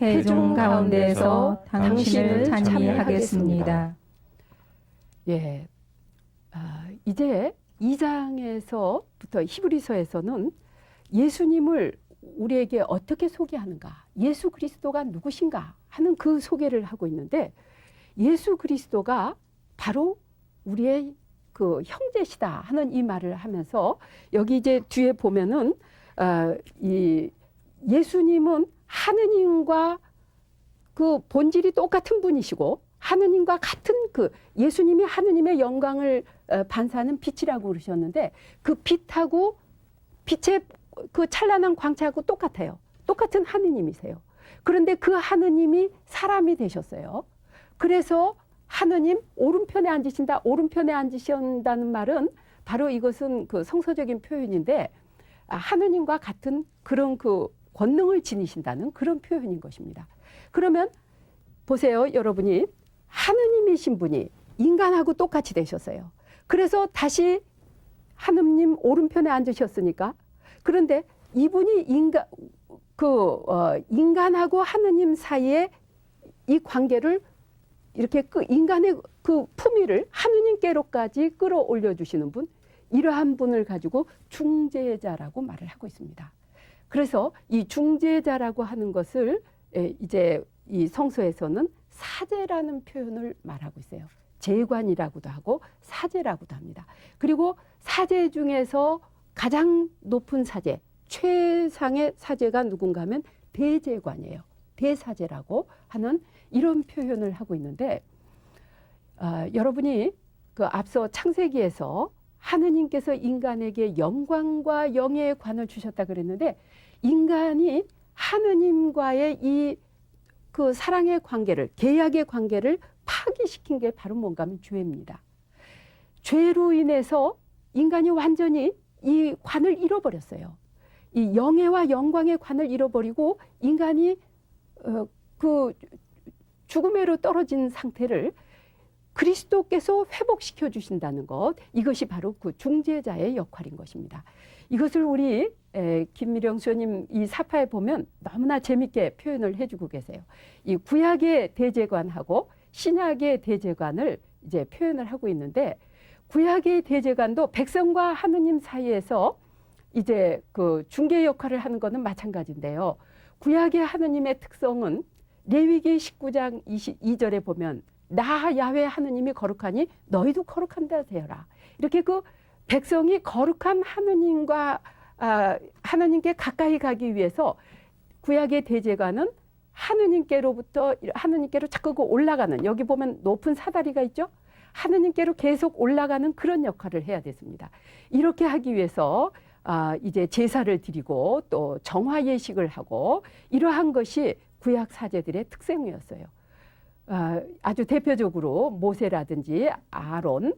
회중 가운데서 당신을 찬미하겠습니다. 예, 이제 2장에서부터 히브리서에서는 예수님을 우리에게 어떻게 소개하는가, 예수 그리스도가 누구신가 하는 그 소개를 하고 있는데, 예수 그리스도가 바로 우리의 그 형제시다 하는 이 말을 하면서, 여기 이제 뒤에 보면은 이 예수님은 하느님과 그 본질이 똑같은 분이시고 하느님과 같은 그 예수님이 하느님의 영광을 반사하는 빛이라고 그러셨는데, 그 빛하고 빛의 그 찬란한 광채하고 똑같아요. 똑같은 하느님이세요. 그런데 그 하느님이 사람이 되셨어요. 그래서 하느님 오른편에 앉으신다, 오른편에 앉으신다는 말은 바로 이것은 그 성서적인 표현인데, 하느님과 같은 그런 그 권능을 지니신다는 그런 표현인 것입니다. 그러면 보세요, 여러분이 하느님이신 분이 인간하고 똑같이 되셨어요. 그래서 다시 하느님 오른편에 앉으셨으니까, 그런데 이분이 인간하고 하느님 사이에 이 관계를 이렇게 인간의 그 품위를 하느님께로까지 끌어올려 주시는 분, 이러한 분을 가지고 중재자라고 말을 하고 있습니다. 그래서 이 중재자라고 하는 것을 이제 이 성서에서는 사제라는 표현을 말하고 있어요. 재관이라고도 하고 사제라고도 합니다. 그리고 사제 중에서 가장 높은 사제, 최상의 사제가 누군가 하면 대제관이에요. 대사제라고 하는 이런 표현을 하고 있는데, 여러분이 그 앞서 창세기에서 하느님께서 인간에게 영광과 영예의 관을 주셨다 그랬는데, 인간이 하느님과의 이 그 사랑의 관계를, 계약의 관계를 파기시킨 게 바로 뭔가 하면 죄입니다. 죄로 인해서 인간이 완전히 이 관을 잃어버렸어요. 이 영예와 영광의 관을 잃어버리고 인간이 그 죽음에로 떨어진 상태를 그리스도께서 회복시켜 주신다는 것, 이것이 바로 그 중재자의 역할인 것입니다. 이것을 우리 김미령 수녀님 이 사파에 보면 너무나 재밌게 표현을 해주고 계세요. 이 구약의 대제관하고 신약의 대제관을 이제 표현을 하고 있는데, 구약의 대제관도 백성과 하느님 사이에서 이제 그 중개 역할을 하는 것은 마찬가지인데요. 구약의 하느님의 특성은 레위기 19장 22절에 보면 나 야훼 하느님이 거룩하니 너희도 거룩한다 되어라. 이렇게 그 백성이 거룩한 하느님과 하느님께 가까이 가기 위해서 구약의 대제관은 하느님께로 자꾸 그 올라가는, 여기 보면 높은 사다리가 있죠. 하느님께로 계속 올라가는 그런 역할을 해야 됐습니다. 이렇게 하기 위해서 이제 제사를 드리고 또 정화 예식을 하고 이러한 것이 구약 사제들의 특성이었어요. 아주 대표적으로 모세라든지 아론,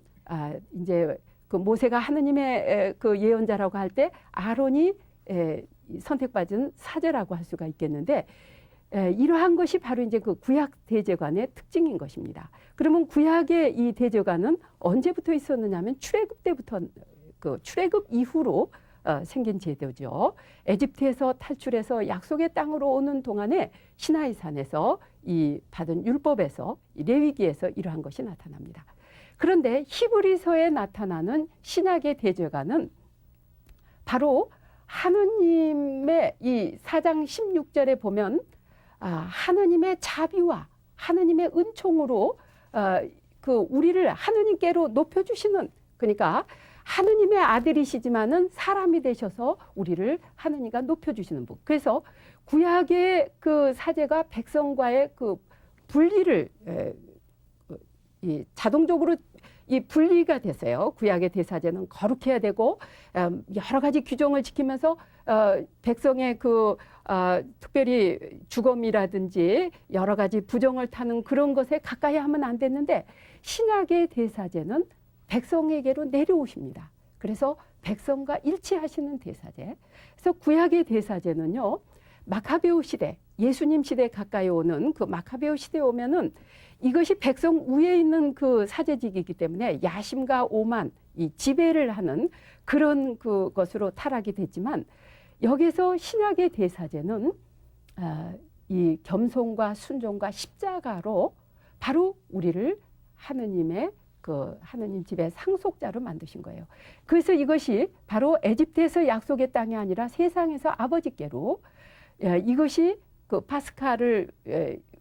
이제 그 모세가 하느님의 그 예언자라고 할 때 아론이 선택받은 사제라고 할 수가 있겠는데, 이러한 것이 바로 이제 그 구약 대제관의 특징인 것입니다. 그러면 구약의 이 대제관은 언제부터 있었느냐면 출애굽 때부터, 그 출애굽 이후로 생긴 제도죠. 에집트에서 탈출해서 약속의 땅으로 오는 동안에 시나이산에서 이 받은 율법에서, 레위기에서 이러한 것이 나타납니다. 그런데 히브리서에 나타나는 신약의 대제관은 바로 하느님의 이 4장 16절에 보면 하느님의 자비와 하느님의 은총으로 그 우리를 하느님께로 높여주시는, 그러니까 하느님의 아들이시지만은 사람이 되셔서 우리를 하느님과 높여주시는 분. 그래서 구약의 그 사제가 백성과의 그 분리를 자동적으로 이 분리가 됐어요. 구약의 대사제는 거룩해야 되고 여러 가지 규정을 지키면서 백성의 그 특별히 죽음이라든지 여러 가지 부정을 타는 그런 것에 가까이 하면 안 됐는데, 신약의 대사제는 백성에게로 내려오십니다. 그래서 백성과 일치하시는 대사제. 그래서 구약의 대사제는요, 마카베오 시대, 예수님 시대에 가까이 오는 그 마카베오 시대에 오면은 이것이 백성 위에 있는 그 사제직이기 때문에 야심과 오만, 이 지배를 하는 그런 그것으로 타락이 됐지만, 여기서 신약의 대사제는 이 겸손과 순종과 십자가로 바로 우리를 하느님의 그 하느님 집의 상속자로 만드신 거예요. 그래서 이것이 바로 에집트에서 약속의 땅이 아니라 세상에서 아버지께로, 이것이 그 파스카를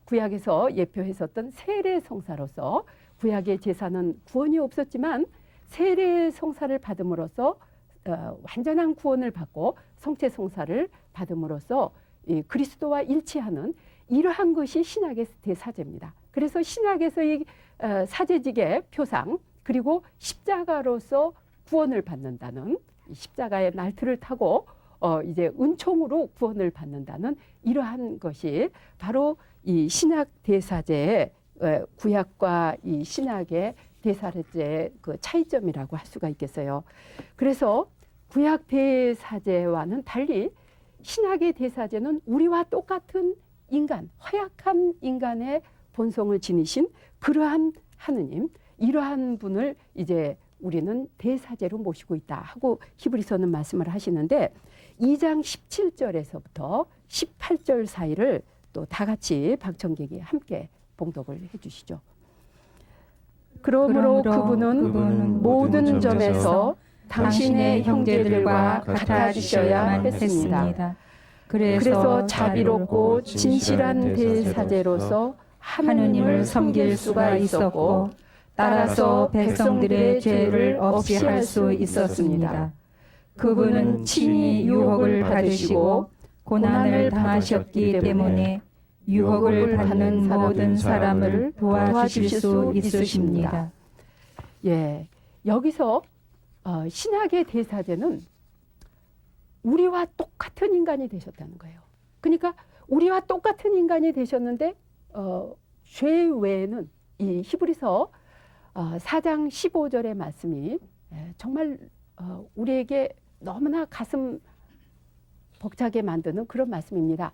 구약에서 예표했었던 세례 성사로서, 구약의 제사는 구원이 없었지만 세례 성사를 받음으로써 완전한 구원을 받고 성체 성사를 받음으로써 이 그리스도와 일치하는 이러한 것이 신약의 대사제입니다. 그래서 신약에서 이 사제직의 표상, 그리고 십자가로서 구원을 받는다는, 십자가의 날틀을 타고 이제 은총으로 구원을 받는다는 이러한 것이 바로 이 신약 대사제의 구약과 이 신약의 대사제의 그 차이점이라고 할 수가 있겠어요. 그래서 구약 대사제와는 달리 신약의 대사제는 우리와 똑같은 인간, 허약한 인간의 본성을 지니신 그러한 하느님, 이러한 분을 이제 우리는 대사제로 모시고 있다 하고 히브리서는 말씀을 하시는데, 2장 17절에서부터 18절 사이를 또 다 같이 방청객이 함께 봉독을 해주시죠. 그러므로 그분은 모든 점에서 당신의 형제들과 같아지셔야 했습니다. 그래서 자비롭고 진실한 대사제로서 하느님을 섬길 수가 있었고, 따라서 백성들의 죄를 없이 할 수 있었습니다. 그분은 친히 유혹을 받으시고 고난을 당하셨기 때문에 유혹을 받는 모든 사람을 도와주실 수 있으십니다. 예, 여기서 신약의 대사제는 우리와 똑같은 인간이 되셨다는 거예요. 그러니까 우리와 똑같은 인간이 되셨는데 죄 외에는 이 히브리서 4장 15절의 말씀이 정말 우리에게 너무나 가슴 벅차게 만드는 그런 말씀입니다.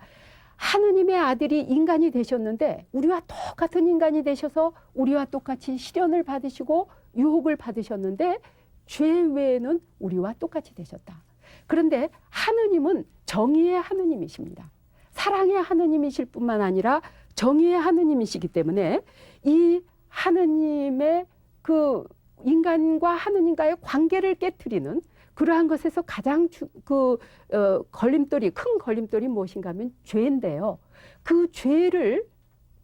하느님의 아들이 인간이 되셨는데 우리와 똑같은 인간이 되셔서 우리와 똑같이 시련을 받으시고 유혹을 받으셨는데 죄 외에는 우리와 똑같이 되셨다. 그런데 하느님은 정의의 하느님이십니다. 사랑의 하느님이실 뿐만 아니라 정의의 하느님이시기 때문에 이 하느님의 그 인간과 하느님과의 관계를 깨트리는 그러한 것에서 가장 걸림돌이, 큰 걸림돌이 무엇인가 하면 죄인데요. 그 죄를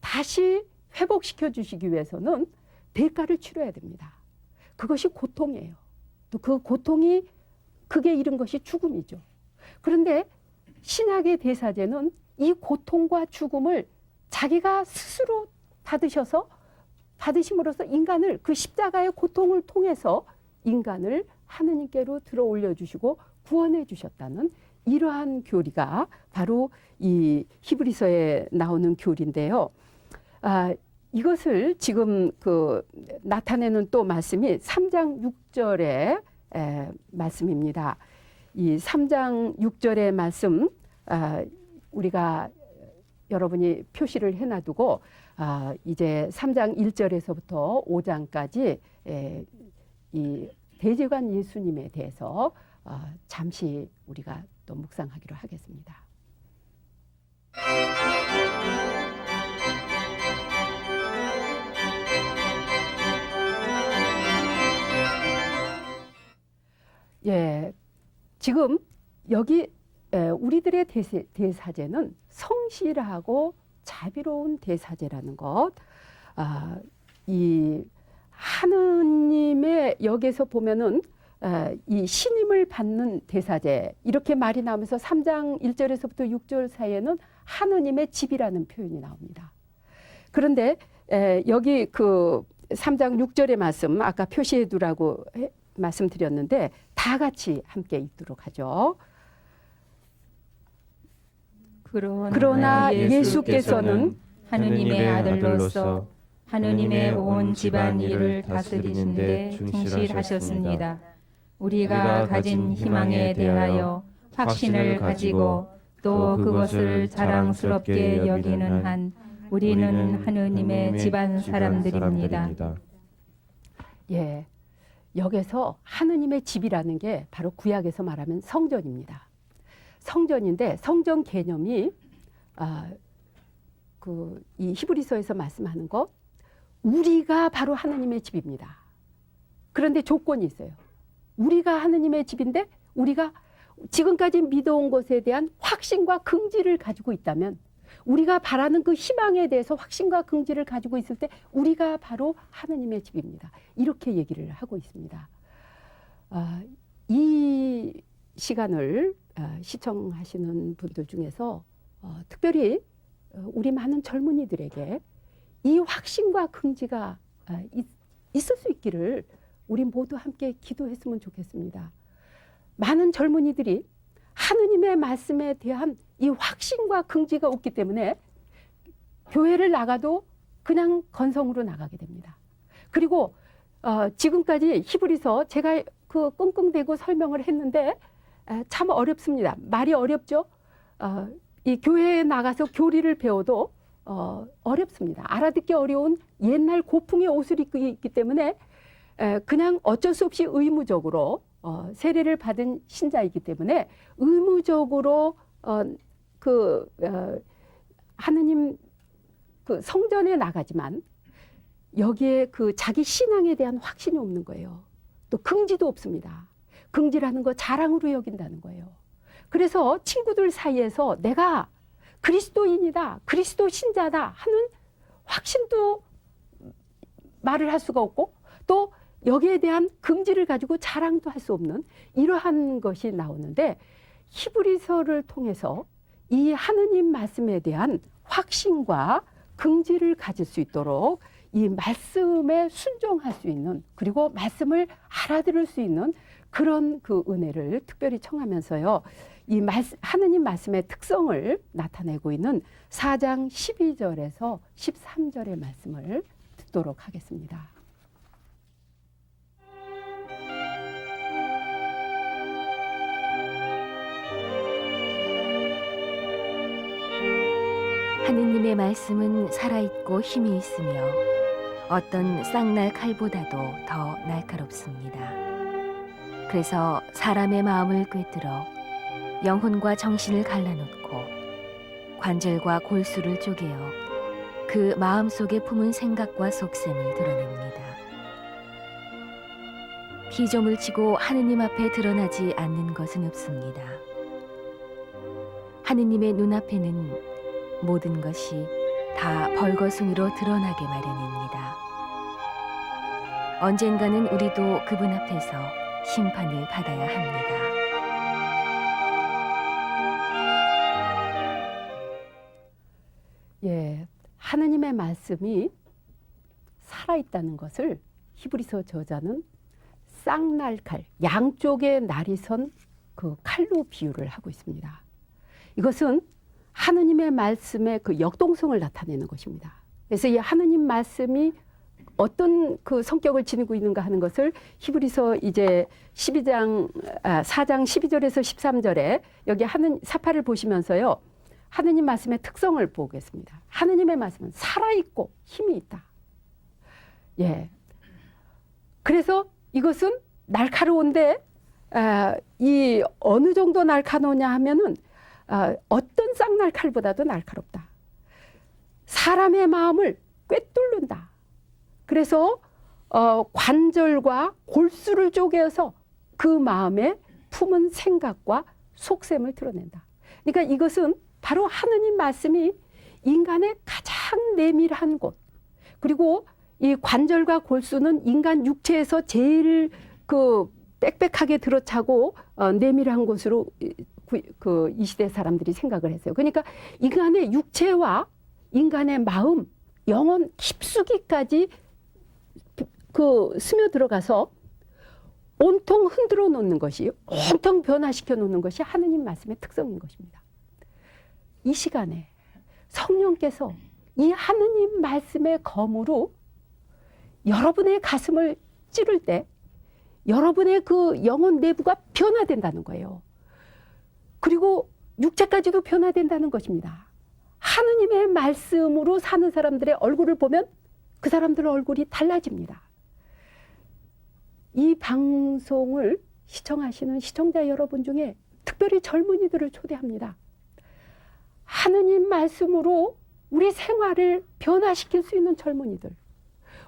다시 회복시켜 주시기 위해서는 대가를 치러야 됩니다. 그것이 고통이에요. 또 그 고통이 극에 이른 것이 죽음이죠. 그런데 신약의 대사제는 이 고통과 죽음을 자기가 스스로 받으심으로써 인간을 그 십자가의 고통을 통해서 인간을 하느님께로 들어 올려주시고 구원해 주셨다는 이러한 교리가 바로 이 히브리서에 나오는 교리인데요. 이것을 지금 나타내는 또 말씀이 3장 6절의 말씀입니다. 이 3장 6절의 말씀 우리가 여러분이 표시를 해놔두고 이제 3장 1절에서부터 5장까지 이 대제관 예수님에 대해서 잠시 우리가 또 묵상하기로 하겠습니다. 예, 지금 여기 우리들의 대사제는 성실하고 자비로운 대사제라는 것, 이 하느님의 여기서 보면은 이 신임을 받는 대사제 이렇게 말이 나오면서 3장 1절에서부터 6절 사이에는 하느님의 집이라는 표현이 나옵니다. 그런데 여기 그 3장 6절의 말씀 아까 표시해 두라고 말씀드렸는데 다 같이 함께 읽도록 하죠. 그러나 예수께서는 하느님의 아들로서 하느님의 온 집안 일을 다스리는 데 충실하셨습니다. 우리가 가진 희망에 대하여 확신을 가지고 또 그것을 자랑스럽게 여기는 한 우리는 하느님의 집안 사람들입니다. 예, 여기서 하느님의 집이라는 게 바로 구약에서 말하면 성전입니다. 성전인데 성전 개념이 이 히브리서에서 말씀하는 것 우리가 바로 하느님의 집입니다. 그런데 조건이 있어요. 우리가 하느님의 집인데 우리가 지금까지 믿어온 것에 대한 확신과 긍지를 가지고 있다면 우리가 바라는 그 희망에 대해서 확신과 긍지를 가지고 있을 때 우리가 바로 하느님의 집입니다. 이렇게 얘기를 하고 있습니다. 이 시간을 시청하시는 분들 중에서 특별히 우리 많은 젊은이들에게 이 확신과 긍지가 있을 수 있기를 우리 모두 함께 기도했으면 좋겠습니다. 많은 젊은이들이 하느님의 말씀에 대한 이 확신과 긍지가 없기 때문에 교회를 나가도 그냥 건성으로 나가게 됩니다. 그리고 지금까지 히브리서 제가 그 끙끙대고 설명을 했는데 참 어렵습니다. 말이 어렵죠. 이 교회에 나가서 교리를 배워도 어렵습니다. 알아듣기 어려운 옛날 고풍의 옷을 입고 있기 때문에 그냥 어쩔 수 없이 의무적으로 세례를 받은 신자이기 때문에 의무적으로 하느님 그 성전에 나가지만 여기에 그 자기 신앙에 대한 확신이 없는 거예요. 또 긍지도 없습니다. 긍지라는 거 자랑으로 여긴다는 거예요. 그래서 친구들 사이에서 내가 그리스도인이다, 그리스도 신자다 하는 확신도 말을 할 수가 없고 또 여기에 대한 긍지를 가지고 자랑도 할 수 없는 이러한 것이 나오는데 히브리서를 통해서 이 하느님 말씀에 대한 확신과 긍지를 가질 수 있도록 이 말씀에 순종할 수 있는 그리고 말씀을 알아들을 수 있는 그런 그 은혜를 특별히 청하면서요. 하느님 말씀의 특성을 나타내고 있는 4장 12절에서 13절의 말씀을 듣도록 하겠습니다. 하느님의 말씀은 살아있고 힘이 있으며 어떤 쌍날 칼보다도 더 날카롭습니다. 그래서 사람의 마음을 꿰뚫어 영혼과 정신을 갈라놓고 관절과 골수를 쪼개어 그 마음속에 품은 생각과 속셈을 드러냅니다. 피조물 치고 하느님 앞에 드러나지 않는 것은 없습니다. 하느님의 눈앞에는 모든 것이 다 벌거숭이로 드러나게 마련입니다. 언젠가는 우리도 그분 앞에서 심판을 받아야 합니다. 예, 하느님의 말씀이 살아있다는 것을 히브리서 저자는 쌍날칼, 양쪽에 날이 선 그 칼로 비유를 하고 있습니다. 이것은 하느님의 말씀의 그 역동성을 나타내는 것입니다. 그래서 이 하느님 말씀이 어떤 그 성격을 지니고 있는가 하는 것을 히브리서 이제 4장 12절에서 13절에 여기 사파를 보시면서요. 하느님 말씀의 특성을 보겠습니다. 하느님의 말씀은 살아있고 힘이 있다. 예. 그래서 이것은 날카로운데 이 어느 정도 날카로우냐 하면은 어떤 쌍날칼보다도 날카롭다. 사람의 마음을 꿰뚫는다. 그래서 관절과 골수를 쪼개서 그 마음에 품은 생각과 속셈을 드러낸다. 그러니까 이것은 바로 하느님 말씀이 인간의 가장 내밀한 곳, 그리고 이 관절과 골수는 인간 육체에서 제일 그 빽빽하게 들어차고 내밀한 곳으로 이 시대 사람들이 생각을 했어요. 그러니까 인간의 육체와 인간의 마음, 영혼 깊숙이까지 스며들어가서 온통 흔들어 놓는 것이, 온통 변화시켜 놓는 것이 하느님 말씀의 특성인 것입니다. 이 시간에 성령께서 이 하느님 말씀의 검으로 여러분의 가슴을 찌를 때 여러분의 그 영혼 내부가 변화된다는 거예요. 그리고 육체까지도 변화된다는 것입니다. 하느님의 말씀으로 사는 사람들의 얼굴을 보면 그 사람들의 얼굴이 달라집니다. 이 방송을 시청하시는 시청자 여러분 중에 특별히 젊은이들을 초대합니다. 하느님 말씀으로 우리 생활을 변화시킬 수 있는 젊은이들.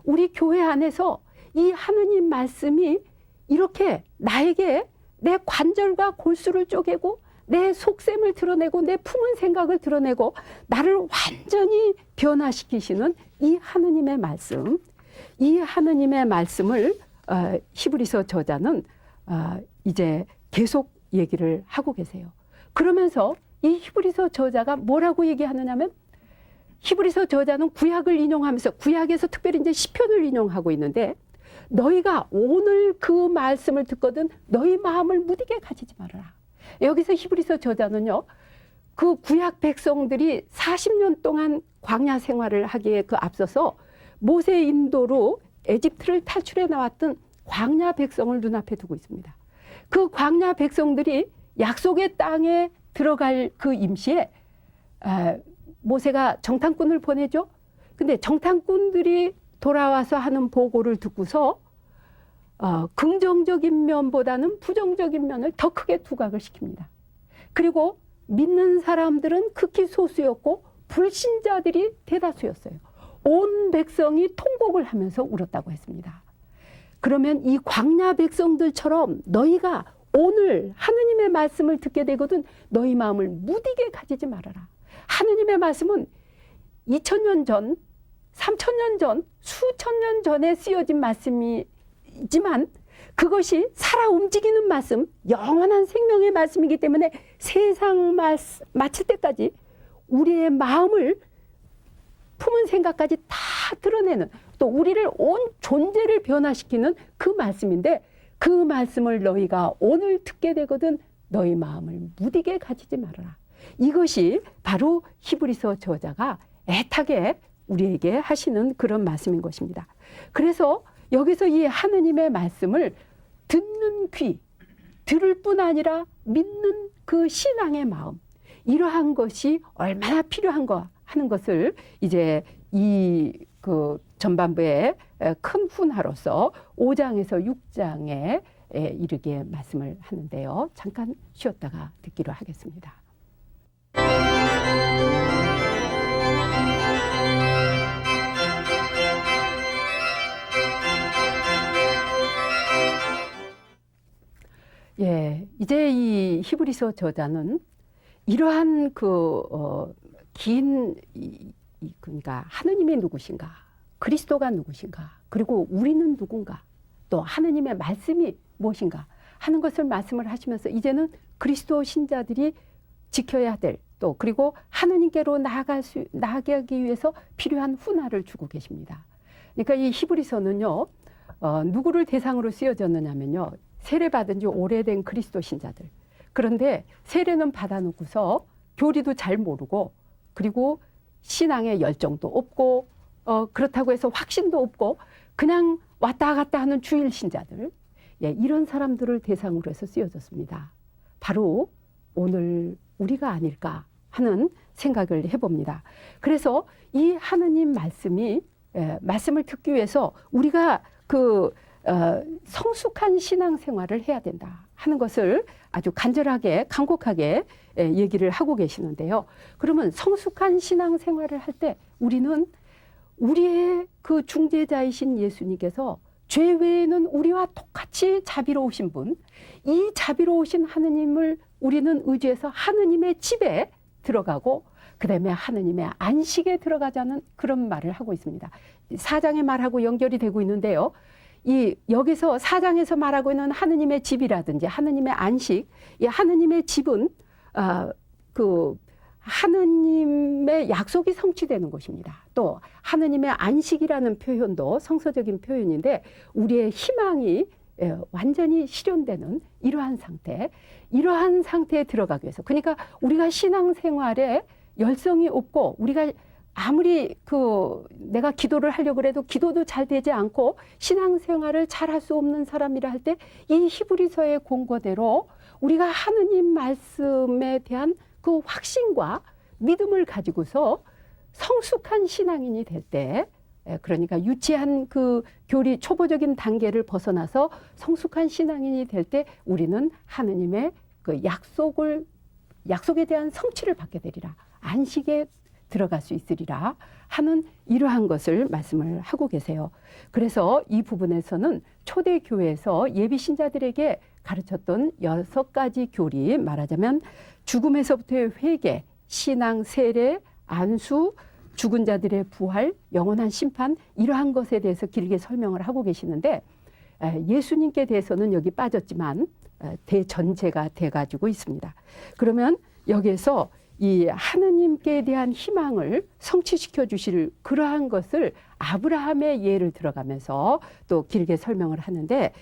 우리 교회 안에서 이 하느님 말씀이 이렇게 나에게 내 관절과 골수를 쪼개고 내 속셈을 드러내고 내 품은 생각을 드러내고 나를 완전히 변화시키시는 이 하느님의 말씀, 이 하느님의 말씀을 히브리서 저자는 이제 계속 얘기를 하고 계세요. 그러면서 이 히브리서 저자가 뭐라고 얘기하느냐면, 히브리서 저자는 구약을 인용하면서 구약에서 특별히 이제 시편을 인용하고 있는데, 너희가 오늘 그 말씀을 듣거든 너희 마음을 무디게 가지지 말아라. 여기서 히브리서 저자는요, 그 구약 백성들이 40년 동안 광야 생활을 하기에 그 앞서서 모세 인도로 에집트를 탈출해 나왔던 광야 백성을 눈앞에 두고 있습니다. 그 광야 백성들이 약속의 땅에 들어갈 그 임시에 모세가 정탐꾼을 보내죠. 근데 정탐꾼들이 돌아와서 하는 보고를 듣고서 긍정적인 면보다는 부정적인 면을 더 크게 두각을 시킵니다. 그리고 믿는 사람들은 극히 소수였고 불신자들이 대다수였어요. 온 백성이 통곡을 하면서 울었다고 했습니다. 그러면 이 광야 백성들처럼 너희가 오늘 하느님의 말씀을 듣게 되거든 너희 마음을 무디게 가지지 말아라. 하느님의 말씀은 2000년 전, 3000년 전, 수천 년 전에 쓰여진 말씀이지만 그것이 살아 움직이는 말씀, 영원한 생명의 말씀이기 때문에 세상 마칠 때까지 우리의 마음을 품은 생각까지 다 드러내는, 또 우리를 온 존재를 변화시키는 그 말씀인데, 그 말씀을 너희가 오늘 듣게 되거든 너희 마음을 무디게 가지지 말아라. 이것이 바로 히브리서 저자가 애타게 우리에게 하시는 그런 말씀인 것입니다. 그래서 여기서 이 하느님의 말씀을 듣는 귀, 들을 뿐 아니라 믿는 그 신앙의 마음, 이러한 것이 얼마나 필요한가 하는 것을 이제 이 그 전반부의 큰 훈화로서 5장에서 6장에 이르게 말씀을 하는데요. 잠깐 쉬었다가 듣기로 하겠습니다. 예, 이제 이 히브리서 저자는 이러한 그러니까 하느님이 누구신가, 그리스도가 누구신가, 그리고 우리는 누군가, 또 하느님의 말씀이 무엇인가 하는 것을 말씀을 하시면서 이제는 그리스도 신자들이 지켜야 될 또 그리고 하느님께로 나아가기 위해서 필요한 훈화를 주고 계십니다. 그러니까 이 히브리서는요, 누구를 대상으로 쓰여졌느냐면요, 세례받은 지 오래된 그리스도 신자들. 그런데 세례는 받아놓고서 교리도 잘 모르고 그리고 신앙의 열정도 없고 그렇다고 해서 확신도 없고 그냥 왔다 갔다 하는 주일 신자들, 예, 이런 사람들을 대상으로 해서 쓰여졌습니다. 바로 오늘 우리가 아닐까 하는 생각을 해봅니다. 그래서 이 하느님 말씀을 듣기 위해서 우리가 성숙한 신앙생활을 해야 된다 하는 것을 아주 간절하게 간곡하게 얘기를 하고 계시는데요. 그러면 성숙한 신앙생활을 할 때 우리는 우리의 그 중재자이신 예수님께서 죄 외에는 우리와 똑같이 자비로우신 분, 이 자비로우신 하느님을 우리는 의지해서 하느님의 집에 들어가고 그 다음에 하느님의 안식에 들어가자는 그런 말을 하고 있습니다. 4장의 말하고 연결이 되고 있는데요. 여기서 4장에서 말하고 있는 하느님의 집이라든지 하느님의 안식, 이 하느님의 집은 하느님의 약속이 성취되는 것입니다. 또 하느님의 안식이라는 표현도 성서적인 표현인데 우리의 희망이 완전히 실현되는 이러한 상태에 들어가기 위해서, 그러니까 우리가 신앙생활에 열성이 없고 우리가 아무리 내가 기도를 하려고 해도 기도도 잘 되지 않고 신앙생활을 잘 할 수 없는 사람이라 할 때 이 히브리서의 공고대로 우리가 하느님 말씀에 대한 그 확신과 믿음을 가지고서 성숙한 신앙인이 될 때, 그러니까 유치한 그 교리 초보적인 단계를 벗어나서 성숙한 신앙인이 될 때 우리는 하느님의 그 약속에 대한 성취를 받게 되리라, 안식에 들어갈 수 있으리라 하는 이러한 것을 말씀을 하고 계세요. 그래서 이 부분에서는 초대교회에서 예비신자들에게 가르쳤던 6가지 교리, 말하자면 죽음에서부터의 회개, 신앙, 세례, 안수, 죽은 자들의 부활, 영원한 심판, 이러한 것에 대해서 길게 설명을 하고 계시는데 예수님께 대해서는 여기 빠졌지만 대전제가 돼가지고 있습니다. 그러면 여기에서 이 하느님께 대한 희망을 성취시켜 주실 그러한 것을 아브라함의 예를 들어가면서 또 길게 설명을 하는데,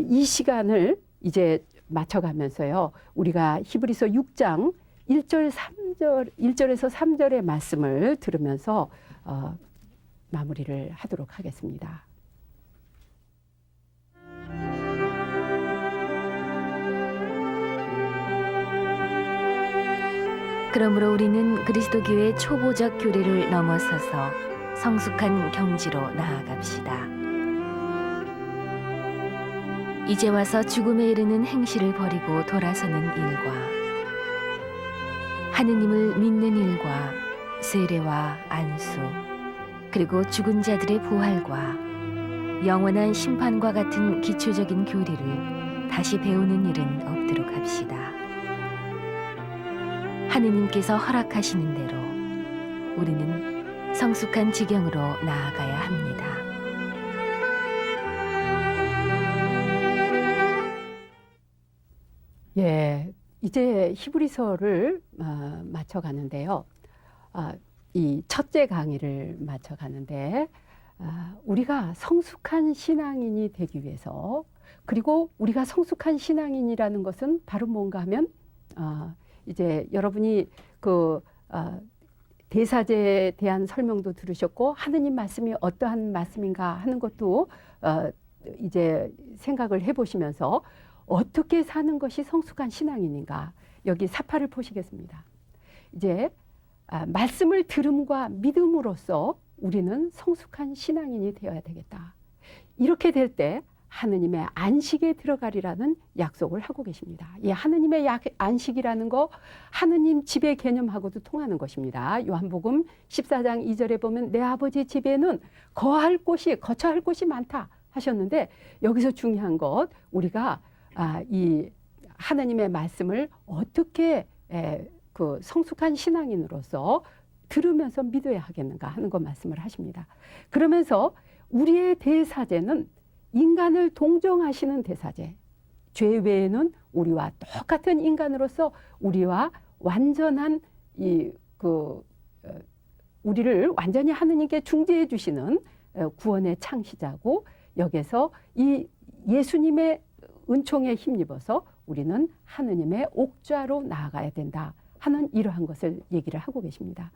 이 시간을 이제 맞춰가면서요, 우리가 히브리서 6장 1절에서 3절의 말씀을 들으면서 마무리를 하도록 하겠습니다. 그러므로 우리는 그리스도교의 초보적 교리를 넘어서서 성숙한 경지로 나아갑시다. 이제 와서 죽음에 이르는 행실을 버리고 돌아서는 일과 하느님을 믿는 일과 세례와 안수, 그리고 죽은 자들의 부활과 영원한 심판과 같은 기초적인 교리를 다시 배우는 일은 없도록 합시다. 하느님께서 허락하시는 대로 우리는 성숙한 지경으로 나아가야 합니다. 예, 이제 히브리서를 마쳐가는데요. 이 첫째 강의를 마쳐가는데 우리가 성숙한 신앙인이 되기 위해서 그리고 우리가 성숙한 신앙인이라는 것은 바로 뭔가 하면 이제 여러분이 대사제에 대한 설명도 들으셨고 하느님 말씀이 어떠한 말씀인가 하는 것도 이제 생각을 해보시면서 어떻게 사는 것이 성숙한 신앙인인가 여기 사파를 보시겠습니다. 이제 말씀을 들음과 믿음으로써 우리는 성숙한 신앙인이 되어야 되겠다. 이렇게 될 때 하느님의 안식에 들어가리라는 약속을 하고 계십니다. 이 하느님의 안식이라는 거 하느님 집의 개념하고도 통하는 것입니다. 요한복음 14장 2절에 보면 내 아버지 집에는 거처할 곳이 많다 하셨는데 여기서 중요한 것 우리가 이 하느님의 말씀을 어떻게 그 성숙한 신앙인으로서 들으면서 믿어야 하겠는가 하는 것 말씀을 하십니다. 그러면서 우리의 대사제는 인간을 동정하시는 대사제. 죄 외에는 우리와 똑같은 인간으로서 우리와 완전한 우리를 완전히 하느님께 중재해 주시는 구원의 창시자고 여기서 이 예수님의 은총에 힘입어서 우리는 하느님의 옥좌로 나아가야 된다 하는 이러한 것을 얘기를 하고 계십니다.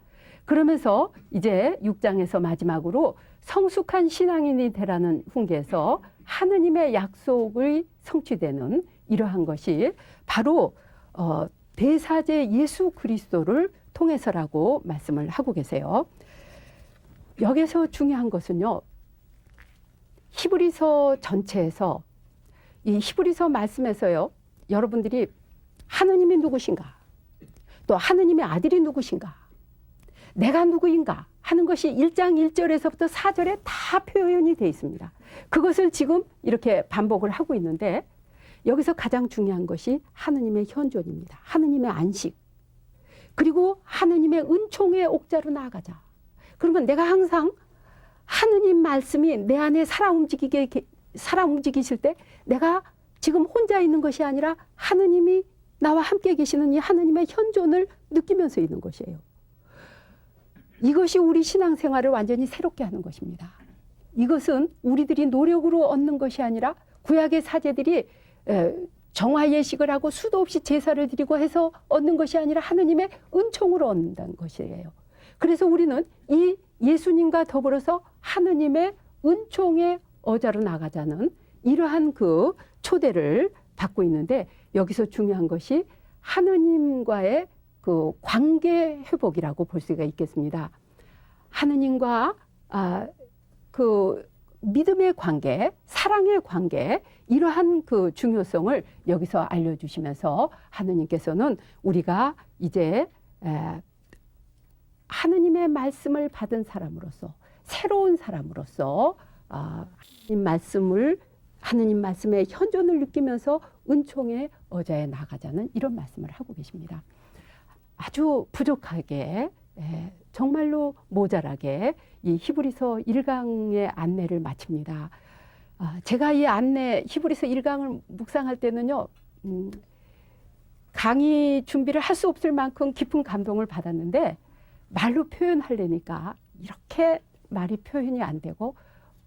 그러면서 이제 6장에서 마지막으로 성숙한 신앙인이 되라는 훈계에서 하느님의 약속의 성취되는 이러한 것이 바로 대사제 예수 그리스도를 통해서라고 말씀을 하고 계세요. 여기서 중요한 것은요. 히브리서 전체에서 이 히브리서 말씀에서요. 여러분들이 하느님이 누구신가? 또 하느님의 아들이 누구신가? 내가 누구인가 하는 것이 1장 1절에서부터 4절에 다 표현이 되어 있습니다. 그것을 지금 이렇게 반복을 하고 있는데 여기서 가장 중요한 것이 하느님의 현존입니다. 하느님의 안식. 그리고 하느님의 은총의 옥자로 나아가자. 그러면 내가 항상 하느님 말씀이 내 안에 살아 움직이실 때 내가 지금 혼자 있는 것이 아니라 하느님이 나와 함께 계시는 이 하느님의 현존을 느끼면서 있는 것이에요. 이것이 우리 신앙생활을 완전히 새롭게 하는 것입니다. 이것은 우리들이 노력으로 얻는 것이 아니라 구약의 사제들이 정화 예식을 하고 수도 없이 제사를 드리고 해서 얻는 것이 아니라 하느님의 은총으로 얻는다는 것이에요. 그래서 우리는 이 예수님과 더불어서 하느님의 은총의 어자로 나가자는 이러한 그 초대를 받고 있는데 여기서 중요한 것이 하느님과의 그 관계 회복이라고 볼 수가 있겠습니다. 하느님과 그 믿음의 관계, 사랑의 관계 이러한 그 중요성을 여기서 알려주시면서 하느님께서는 우리가 이제 하느님의 말씀을 받은 사람으로서 새로운 사람으로서 하느님 말씀의 현존을 느끼면서 은총의 어자에 나가자는 이런 말씀을 하고 계십니다. 아주 부족하게 정말로 모자라게 이 히브리서 1강의 안내를 마칩니다. 제가 이 히브리서 1강을 묵상할 때는요. 강의 준비를 할 수 없을 만큼 깊은 감동을 받았는데 말로 표현하려니까 이렇게 말이 표현이 안 되고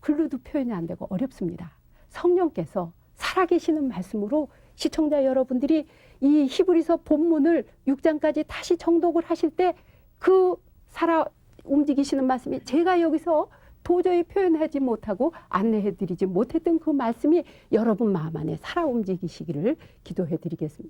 글로도 표현이 안 되고 어렵습니다. 성령께서 살아계시는 말씀으로 시청자 여러분들이 이 히브리서 본문을 6장까지 다시 정독을 하실 때 그 살아 움직이시는 말씀이 제가 여기서 도저히 표현하지 못하고 안내해드리지 못했던 그 말씀이 여러분 마음 안에 살아 움직이시기를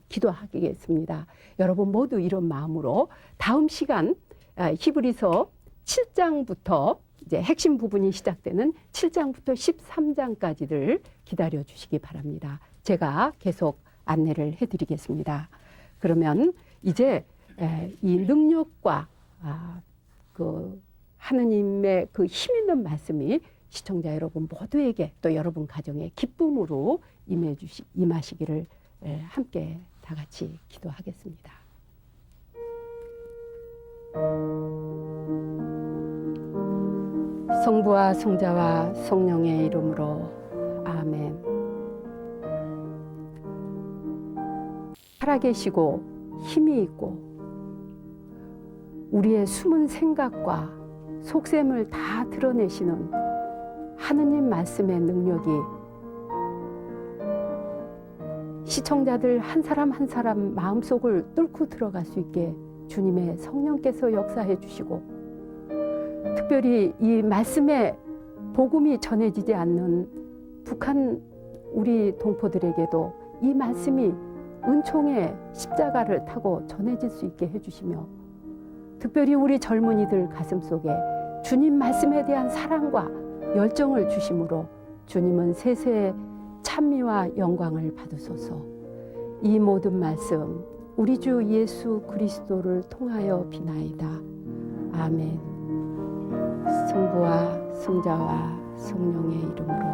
기도하겠습니다. 여러분 모두 이런 마음으로 다음 시간 히브리서 7장부터 이제 핵심 부분이 시작되는 7장부터 13장까지를 기다려 주시기 바랍니다. 제가 계속 안내를 해드리겠습니다. 그러면 이제 이 능력과 그 하느님의 그 힘 있는 말씀이 시청자 여러분 모두에게 또 여러분 가정에 기쁨으로 임하시기를 함께 다 같이 기도하겠습니다. 성부와 성자와 성령의 이름으로 아멘. 살아계시고 힘이 있고 우리의 숨은 생각과 속셈을 다 드러내시는 하느님 말씀의 능력이 시청자들 한 사람 한 사람 마음속을 뚫고 들어갈 수 있게 주님의 성령께서 역사해 주시고, 특별히 이 말씀의 복음이 전해지지 않는 북한 우리 동포들에게도 이 말씀이 은총의 십자가를 타고 전해질 수 있게 해주시며, 특별히 우리 젊은이들 가슴속에 주님 말씀에 대한 사랑과 열정을 주심으로 주님은 세세의 찬미와 영광을 받으소서. 이 모든 말씀 우리 주 예수 그리스도를 통하여 비나이다. 아멘. 성부와 성자와 성령의 이름으로